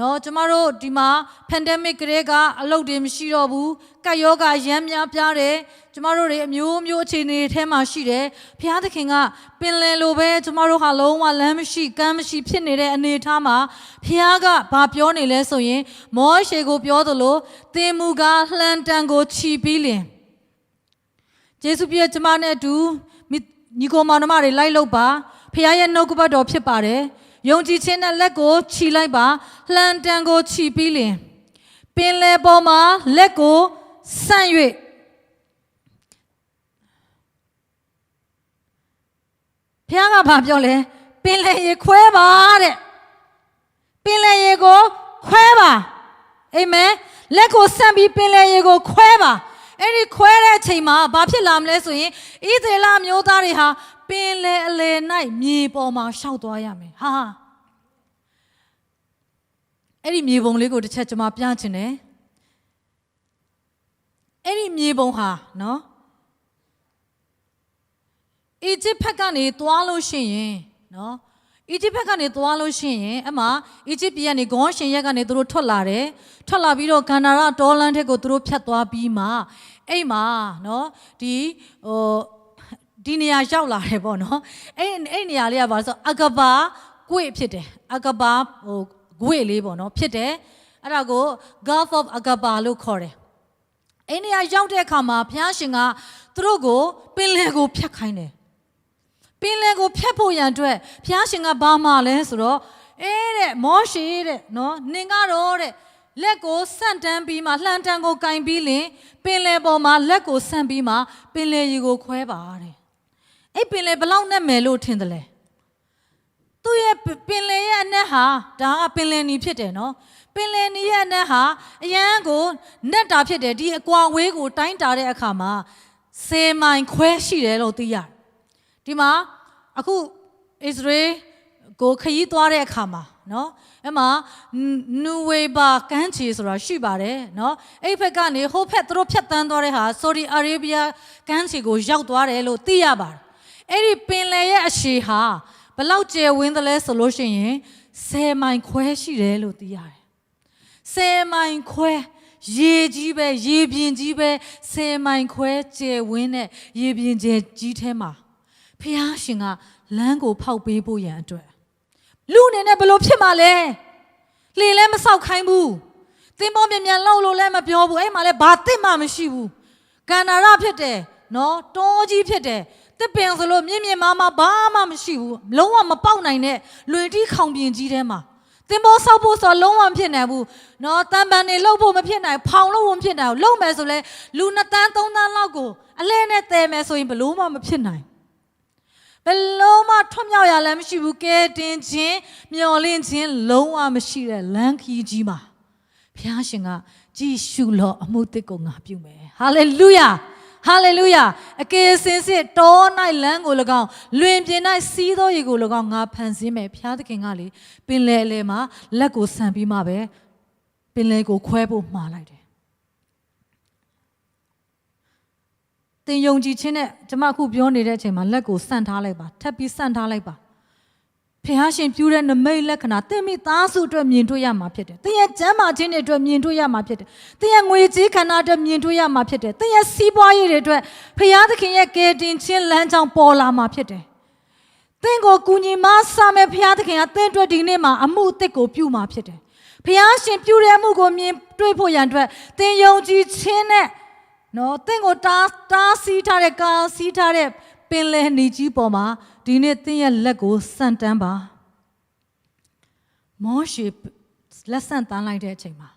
နော်ကျမတို့ဒီမှာ pandemic ကလေးကအလုပ်တွေမရှိတော့ဘူးကပ်ရောဂါရမ်းများပြားတယ်ကျမတို့တွေအမျိုးအခြေအနေတွေထဲမှာရှိတယ်ဘုရားသခင်ကပင်လယ်လိုပဲကျမတို့ဟာလုံးဝလမ်းမရှိကမ်းမရှိဖြစ်နေတဲ့အနေအထားမှာဘုရားကဘာပြောနေလဲဆိုရင်မောရှေကိုပြောသလိုသင်မူကားလှန်တံကိုချီပြီးလင်ယေရှုပြည့်ကျမနဲ့အတူညီကိုမောင်နှမတွေလိုက်လို့ပါဘုရားရဲ့နှုတ်ကပတ်တော်ဖြစ်ပါတယ်ယုံကြည်ခြင်းနဲ့လက်ကိုခြီလိုက်ပါလှန်တံကိုခြီပြီးလင်ပင်လယ်ပေါ်မှာလက်ကိုဆန့်၍ဘုရားကဘာပြောလဲပင်လယ်ရေခွဲပါတဲ့ပင်လယ်ရေကိုခွဲပါအာမင်လက်ကိုဆန့်ပြီးပင်လယ်ရေကိုခွဲပါအဲ့ဒီခွဲတဲ့အချိန်မှာဘာဖြစ်လာမလဲဆိုရင်ဣသရေလမျိုးသားတွေဟာပင်လယ်အလယ်၌မြေပေါ်မှာရှောက်သွားရမယ်ဟာအဲ့ဒီမြေပုံလေးကိုတစ်ချက်ကျွန်မပြချင်တယ်အဲ့ဒီမြေပုံဟာနော်အီဂျစ်ဘက်ကနေသွားလို့ရှိရင်နော်အီဂျစ်ဘက်ကနေသွားလို့ရှိရင်အမှအီဂျစ်ပြည်ကနေဂေါရှင်ရက်ကနေသူတို့ထွက်လာပြီးတော့ဂန္ဓာရတောလန်းထက်ကိုသူတို့ဖြတ်သွားပြီးမှအဲ့မှာနော်ဒီနေရာရောက်လာတယ်ပေါ့နော်အဲ့နေရာလေးကဘာလဲဆိုအကဘာကွေ့ဖြစ်တယ်အကဘာကွေ့လေးပေါ့နော်ဖြစ်တယ်အဲ့ဒါကို Gulf of Aqaba လို့ခေါ်တယ်အဲ့နေရာရောက်တဲ့အခါမှာဘုရားရှင်ကသူတို့ကိုပင်လယ်ကိုဖြတ်ခိုင်းတယ်ပင်လယ်ကိုဖြတ်ဖို့ရန်အတွက်ဘုရားရှင်ကဘာမှလဲဆိုတော့တဲ့မောရှေတဲ့နော်နင်ကတော့တဲ့လက်ကိုဆန့်တန်းပြီးမှလှန်တန်းကိုကင်ပြီးလင်ပင်လယ်ပေါ်မှာလက်ကိုဆန့်ပြီးမှပင်လယ်ရေကိုခွဲပါတဲ့အဲ့ပင်လယ်ဘလောက်နဲ့မယ်လို့ထင်တယ်လဲသူ့ရဲ့ပ ပင်လယ်ရဲ့အနက်ဟာဒါကပင်လယ်နီဖြစ်တယ်နော်ပင်လယ်နီရဲ့အနက်ဟာအရန်ကိုနက်တာဖြစ်တယ်ဒီအကွာဝေးကိုတိုင်းတာတဲ့အခါမှာ10မိုင်ခွဲရှိတယ်လို့သိရတယ်ဒီမှာအခုဣသရေလကိုခရီးသွားတဲ့အခါမှာနော်အဲ့မှာနူဝေဘာကမ်းခြေဆိုတာရှိပါတယ်နော်အဲ့ဘက်ကနေဟိုဘက်သူတို့ဖြတ်တန်းသွားတဲ့ဟာဆော်ဒီအာရေဗျကမ်းခြေကိုရောက်သွားတယ်လို့သိရပါတယ်အဲ့ဒီပင်လယ်ရဲ့အရှည်ဟာဘလောက်ကျယ်ဝန်းသလဲဆိုလို့ရှိရင်10မိုင်ခွဲရှိတယ်လို့သိရတယ်10မိုင်ခွဲရေကြီးပဲရေပြင်ကြီးပဲ10မိုင်ခွဲကျယ်ဝန်းတဲ့ရေပြင်ကျယ်ကြီးထဲမှာဖျားရှင်ကလမ်းကိုဖောက်ပေးဖို့ရန်အတွက်လူအနေနဲ့ဘလို့ဖြစ်မှာလဲလှေလည်းမဆောက်ခိုင်းဘူးသင်္ဘောမြန်လောက်လို့လည်းမပြောဘူးအဲ့မှာလည်းဘာတစ်မှမရှိဘူးကန္နာရဖြစ်တယ်နော်တောကြီးဖြစ်တယ်တစ်ပင်ဆိုလို့မြင့်မာဘာမှမရှိဘူးလုံးဝမပေါက်နိုင်တဲ့လွင်တီးခေါင်ပြင်ကြီးထဲမှာသင်္ဘောဆောက်ဖို့ဆိုလုံးဝမဖြစ်နိုင်ဘူးနော်တန်ပန်နေလှုပ်ဖို့မဖြစ်နိုင်ဖောင်လို့မဖြစ်နိုင်ဘူးလှုပ်မယ်ဆိုလဲလူ2တန်း3တန်းလောက်ကိုအလဲနဲ့တဲမယ်ဆိုရင်ဘလို့မှမဖြစ်နိုင်ဘလုံးမထွတ်မြောက်ရလည်းမရှိဘူးကဲတင်ခြင်းမျော်လင့်ခြင်းလုံးဝမရှိတဲ့လမ်းခီးကြီးမှာဘုရားရှင်ကကြည်ရှုလောအမှုတစ်ကိုငါပြုမယ်ဟာလေလုယာဟာလေလုယာအကယ်စင်စစ်တော၌လမ်းကို၎င်းလွင်ပြင်၌စီးသောရေကို၎င်းငါဖန်ဆင်းမယ်ဘုရားသခင်ကလေပင်လယ်အလယ်မှာလက်ကိုဆန်ပြီးမှပဲပင်လယ်ကိုခွဲဖို့မှားလိုက်တယ်တင်ယုံကြည်ခြင်းနဲ့ကျွန်မအခုပြောနေတဲ့အချိန်မှာလက်ကိုဆန့်ထားလိုက်ပါထပ်ပြီးဆန့်ထားလိုက်ပါဖခင်ရှင်ပြုတဲ့နမိတ်လက္ခဏာသင်မိသားစုအတွက်မြင်တွေ့ရမှာဖြစ်တယ်သင်ရဲ့ကျမ်းမာခြင်းတွေအတွက်မြင်တွေ့ရမှာဖြစ်တယ်သင်ရဲ့ငွေကြေးခန္ဓာအတွက်မြင်တွေ့ရမှာဖြစ်တယ်သင်ရဲ့စီးပွားရေးတွေအတွက်ဖခင်သခင်ရဲ့ကယ်တင်ခြင်းလမ်းကြောင်းပေါ်လာမှာဖြစ်တယ်သင်ကိုကူညီမဆာမဲ့ဖခင်သခင်ကသင်အတွက်ဒီနေ့မှာအမှုအသစ်ကိုပြုမှာဖြစ်တယ်ဖခင်ရှင်ပြုတဲ့အမှုကိုမြင်တွေ့ဖို့ရန်အတွက်သင်ယုံကြည်ခြင်းနဲ့နော်သင်ကိုတားဆီးထားတဲ့ကာဆီးထားတဲ့ပင်လယ်နေကြီးပေါ်မှာဒီနေ့သင်ရဲ့လက်ကိုဆန့်တန်းပါမောရှေလက်ဆန့်တန်းလိုက်တဲ့အချိန်မှာ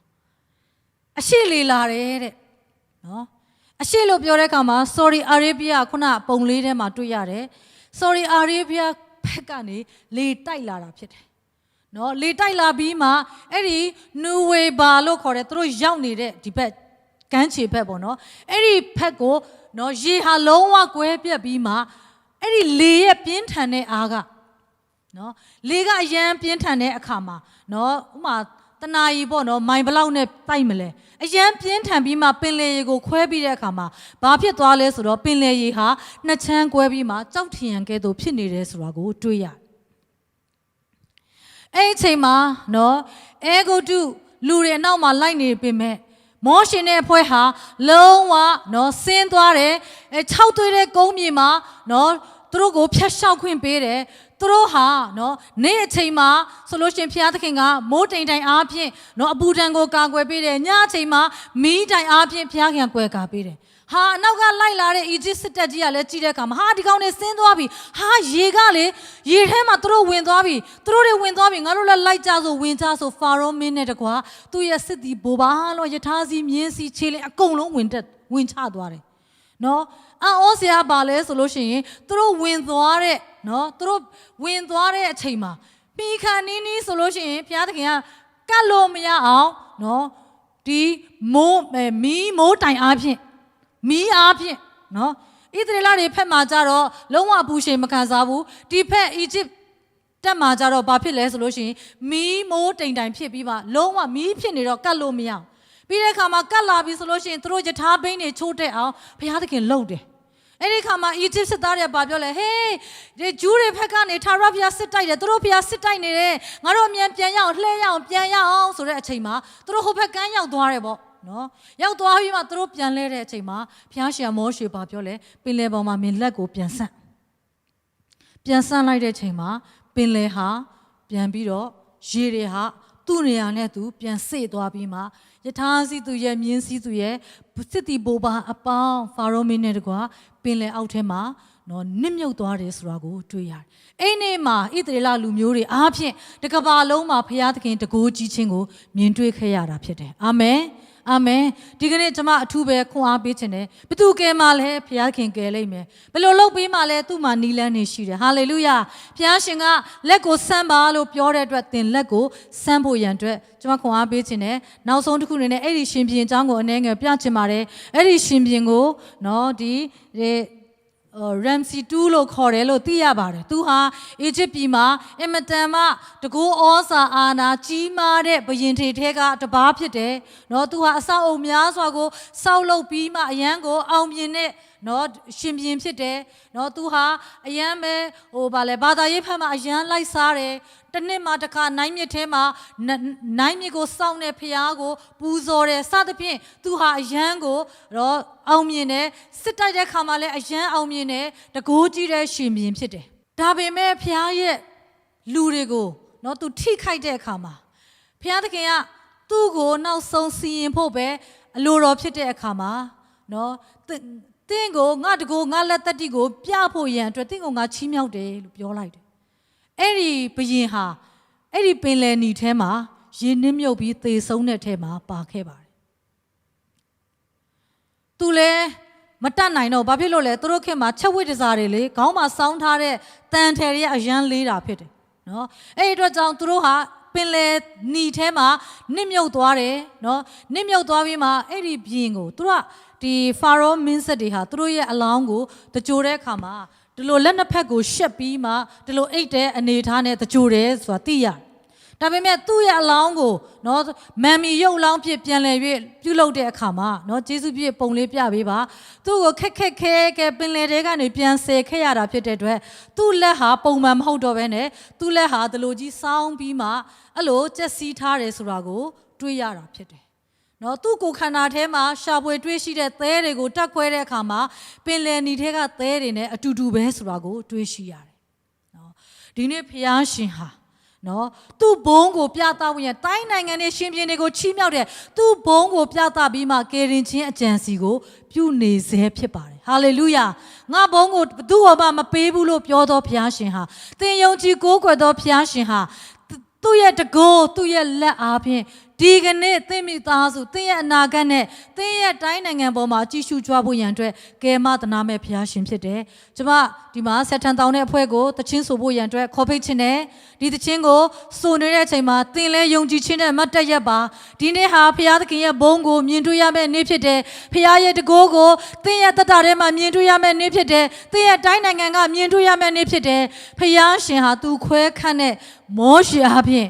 အရှိလေလာတယ်တဲ့နော်အရှိလို့ပြောတဲ့အခါမှာ sorry Arabia ခုနပုံလေးထဲမှာတွေ့ရတယ် sorry Arabia ဘက်ကနေလေတိုက်လာတာဖြစ်တယ်နော်လေတိုက်လာပြီးမှအဲ့ဒီနူဝေဘာလို့ခေါ်တယ်သူတို့ရောက်နေတဲ့ဒီဘက်ကမ်းခြေဘက်ပေါ့နော်အဲ့ဒီဘက်ကိုနော်ရေဟာလုံးဝကွဲပြက်ပြီးမှအဲ့ဒီလေရဲ့ပြင်းထန်တဲ့အားကနော်လေကအရန်ပြင်းထန်တဲ့အခါမှာနော်ဥမာတနာရီပေါ့နော်မိုင်ဘလောက်နဲ့တိုက်မလဲအရန်ပြင်းထန်ပြီးမှပင်လယ်ရေကိုခွဲပြီးတဲ့အခါမှာဘာဖြစ်သွားလဲဆိုတော့ပင်လယ်ရေဟာနှစ်ချမ်းကွဲပြီးမှကြောက်ထရံကဲ့သို့ဖြစ်နေတယ်ဆိုတာကိုတွေ့ရအဲ့အချိန်မှာနော်အဲဂုတုလူတွေအနောက်မှာလိုက်နေပေမဲ့မောရှင်တဲ့အဖွဲ့ဟာလုံးဝနော်ဆင်းသွားတယ်6သွေးတဲ့ကုန်းမြေမှာနော်သူတို့ကိုဖျက်လျှောက်ခွင့်ပေးတယ်သူတို့ဟာနော်နေ့အချိန်မှာဆိုလို့ရှင်ဘုရားသခင်ကမိုးတိမ်တိုင်အားဖြင့်နော်အပူဒဏ်ကိုကာကွယ်ပေးတယ်ညအချိန်မှာမီးတိုင်အားဖြင့်ဘုရားခင်ကွယ်ကာပေးတယ်ဟာအနောက်ကလိုက်လာတဲ့ Egypt စစ်တပ်ကြီးကလည်းကြည့်တဲ့အခါမှာဟာဒီကောင်တွေဆင်းသွားပြီဟာရေကလေရေထဲမှာသူတို့ဝင်သွားပြီသူတို့တွေဝင်သွားပြီငါတို့လည်းလိုက်ကြဆိုဝင်ကြဆိုဖာရောမင်းနဲ့တကွာသူ့ရဲ့စစ်သည်ဘိုးဘာလို့ယထာစီမြင်းစီခြေလင်းအကုန်လုံးဝင်ချသွားတယ်နော်အော်ဆရာပါလဲဆိုလို့ရှိရင်သူတို့ဝင်သွားတဲ့နော်သူတို့ဝင်သွားတဲ့အချိန်မှာမိခါနီးနီးဆိုလို့ရှိရင်ဘုရားသခင်ကကတ်လို့မရအောင်နော်ဒီမီးမိုးတိုင်အားဖြင့်မီးအားဖြင့်နော်ဣသရေလတွေဖက်မှာကြတော့လုံးဝအပူရှိန်မခံစားဘူးဒီဖက်အီဂျစ်တက်မှာကြတော့ဘာဖြစ်လဲဆိုလို့ရှိရင်မီးမိုးတိမ်တိုင်ဖြစ်ပြီးမှလုံးဝမီးဖြစ်နေတော့ကတ်လို့မရအောင်ပြီးတဲ့အခါမှာကတ်လာပြီဆိုလို့ရှိရင်သူတို့ယထာဘိန်းတွေချိုးတက်အောင်ဘုရားသခင်လှုပ်တယ်အဲ့ဒီခါမှာအီဂျစ်စစ်သားတွေကဘာပြောလဲဟေးဒီဂျူးတွေဖက်ကနေထာဝရဘုရားစစ်တိုက်တယ်သူတို့ဘုရားစစ်တိုက်နေတယ်ငါတို့အမြန်ပြန်ရအောင်လှဲရအောင်ပြန်ရအောင်ဆိုတဲ့အချိန်မှာသူတို့ဟိုဘက်ကန်းရောက်သွားတယ်ပေါ့နော်ရောက်သွားပြီးမှသူတို့ပြန်လဲတဲ့အချိန်မှာဘုရားရှင်မောရှေဘာပြောလဲပင်လယ်ပေါ်မှာမင်းလက်ကိုပြန်ဆန့်လိုက်တဲ့အချိန်မှာပင်လယ်ဟာပြန်ပြီးတော့ရေတွေဟာသူ့နေရာနဲ့သူပြန်စေ့သွားပြီးမှယထာစီသူရဲ့မြင်းစီသူရဲ့စစ်တီဘိုးဘာအပေါင်းဖာရောမင်းနဲ့တကွာပင်လယ်အောက်ထဲမှာနော်နစ်မြုပ်သွားတယ်ဆိုတာကိုတွေ့ရတယ်။အဲ့ဒီမှာဣသရေလလူမျိုးတွေအားဖြင့်တကဘာလုံးမှာဘုရားသခင်တကိုးကြီးခြင်းကိုမြင်တွေ့ခဲ့ရတာဖြစ်တယ်။အာမင်။ အာမင်ဒီကနေ့ကျွန်မအထူးပဲခွန်အားပေးခြင်းနဲ့ဘသူကဲမှလဲဘုရားခင်ကယ်လိမ့်မယ်ဘယ်လိုလုပ်ပေးမှလဲသူ့မှာနီးလန်းနေရှိတယ်ဟာလေလုယာဘုရားရှင်ကလက်ကိုဆမ်းပါလို့ပြောတဲ့အတွက်သင်လက်ကိုဆမ်းဖို့ရန်အတွက်ကျွန်မခွန်အားပေးခြင်းနဲ့နောက်ဆုံးတစ်ခုအနေနဲ့အဲ့ဒီရှင်ဘုရင်အကြောင်းကိုအနည်းငယ်ပြချင်ပါတယ်အဲ့ဒီရှင်ဘုရင်ကိုနော်ဒီRamsey 2လို့ခေါ်တယ်လို့သိရပါတယ်သူဟာအီဂျစ်ပြည်မှာအင်မတန်မှတကူဩဇာအာဏာကြီးမားတဲ့ဘုရင်ထေကတပါးဖြစ်တယ်နော်သူဟာအဆောက်အုံများစွာကိုစောက်လုပ်ပြီးမှအရန်ကိုအောင်မြင်တဲ့နော်ရှင်ဘုရင်ဖြစ်တယ်နော်သူဟာအရန်ပဲဘာသာရေးဖက်မှာအရန်လိုက်စားတယ်တနှစ်မှတစ်ခါနိုင်မြစ်ထဲမှာနိုင်မြစ်ကိုစောင့်တဲ့ဖျားကိုပူဇော်တယ်စသဖြင့်သူဟာအရန်ကိုတော့အောင်မြင်တယ်စစ်တိုက်တဲ့ခါမှာလည်းအရန်အောင်မြင်တယ်တကိုးကြီးတဲ့ရှင်ဘုရင်ဖြစ်တယ်ဒါပေမဲ့ဖျားရဲ့လူတွေကိုနော်သူထိခိုက်တဲ့အခါမှာဖျားသခင်ကသူ့ကိုနောက်ဆုံးစီရင်ဖို့ပဲအလိုတော်ဖြစ်တဲ့အခါမှာနော်တင့်ကိုငါတကိုငါလက်သက်တိကိုပြဖို့ရန်အတွက်တင့်ကိုငါချီးမြှောက်တယ်လို့ပြောလိုက်တယ်အဲ့ဒီဘုရင်ဟာအဲ့ဒီပင်လယ်နီထဲမှာရေနစ်မြုပ်ပြီးသေဆုံးတဲ့ထဲမှာပါခဲ့ပါတယ်သူလည်းမတတ်နိုင်တော့ဘာဖြစ်လို့လဲသူတို့ခင်မှာချက်ဝိတ္တစားတွေလေခေါင်းမှာစောင်းထားတဲ့တန်ထယ်တွေအရန်လေးတာဖြစ်တယ်နော်အဲ့ဒီအတွက်ကြောင့်သူတို့ဟာပင်လယ်နီထဲမှာနစ်မြုပ်သွားတယ်နော်နစ်မြုပ်သွားပြီးမှအဲ့ဒီဘုရင်ကိုသူတို့ကဒီဖာရောမင်းဆက်တွေဟာသူတို့ရဲ့အလောင်းကိုတကြိုတဲ့အခါမှာဒီလိုလက်နှစ်ဖက်ကိုရှက်ပြီးမှဒီလိုအိတ်တဲ့အနေထားနဲ့တကြိုတယ်ဆိုတာသိရတယ်ဒါပေမဲ့သူ့ရဲ့အလောင်းကိုနော်မန်မီရုပ်အလောင်းဖြစ်ပြန်လဲ၍ပြုလုပ်တဲ့အခါမှာနော်ဂျေစုပြည့်ပုံလေးပြပေးပါသူ့ကိုခက်ခဲပင်လယ်ထဲကနေပြန်ဆယ်ခဲ့ရတာဖြစ်တဲ့အတွက်သူ့လက်ဟာပုံမှန်မဟုတ်တော့ဘဲနဲ့သူ့လက်ဟာဒီလိုကြီးစောင်းပြီးမှအဲ့လိုကျက်စီးထားတယ်ဆိုတာကိုတွေးရတာဖြစ်တယ်နော်သူ့ကိုခန္ဓာထဲမှာရှာဖွေတွေးရှိတဲ့သဲတွေကိုတက်ခွဲတဲ့အခါမှာပင်လယ်နီထဲကသဲတွေနဲ့အတူတူပဲဆိုတာကိုတွေးရှိရတယ်နော်ဒီနေ့ဖျားရှင်ဟာနော်သူ့ဘုံကိုပြသဝင်ရတိုင်းနိုင်ငံနဲ့ရှင်ပြည်တွေကိုချီးမြှောက်တယ်သူ့ဘုံကိုပြသပြီးမှကယ်တင်ခြင်းအကြံစီကိုပြုနေစေဖြစ်ပါတယ်ဟာလေလုယာငါဘုံကိုဘသူ့ဘာမှမပေးဘူးလို့ပြောသောဘုရားရှင်ဟာသင်ယုံကြည်ကိုးကွယ်သောဘုရားရှင်ဟာသူ့ရဲ့တကိုးသူ့ရဲ့လက်အားဖြင့်ဒီကနေ့သင်မိသားစုသင်ရဲ့အနာဂတ်နဲ့သင်ရဲ့တိုင်းနိုင်ငံပေါ်မှာကြည်ရှုကြွားဖို့ရန်အတွက်ကယ်မသနာမဲ့ဘုရားရှင်ဖြစ်တယ်။ကျွန်မဒီမှာဆက်ထန်တောင်းတဲ့အဖွဲ့ကိုတခြင်းဆိုဖို့ရန်အတွက်ခေါ်ဖိတ်ခြင်းနဲ့ဒီတခြင်းကိုဆိုနေတဲ့အချိန်မှာသင်လဲယုံကြည်ခြင်းနဲ့မတ်တက်ရက်ပါဒီနေ့ဟာဘုရားသခင်ရဲ့ဘုန်းကိုမြင်တွေ့ရမယ့်နေ့ဖြစ်တယ်။ဘုရားရဲ့တကိုးကိုသင်ရဲ့တတထဲမှာမြင်တွေ့ရမယ့်နေ့ဖြစ်တယ်။သင်ရဲ့တိုင်းနိုင်ငံကမြင်တွေ့ရမယ့်နေ့ဖြစ်တယ်။ဘုရားရှင်ဟာသူခွဲခန့်တဲ့မောရှေအပြင်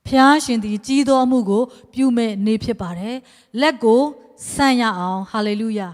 ဖျားရှင်သည်ကြီးသောအမှုကိုပြုမဲ့နေဖြစ်ပါတယ်လက်ကိုဆန့်ရအောင်ဟာလေလုယာ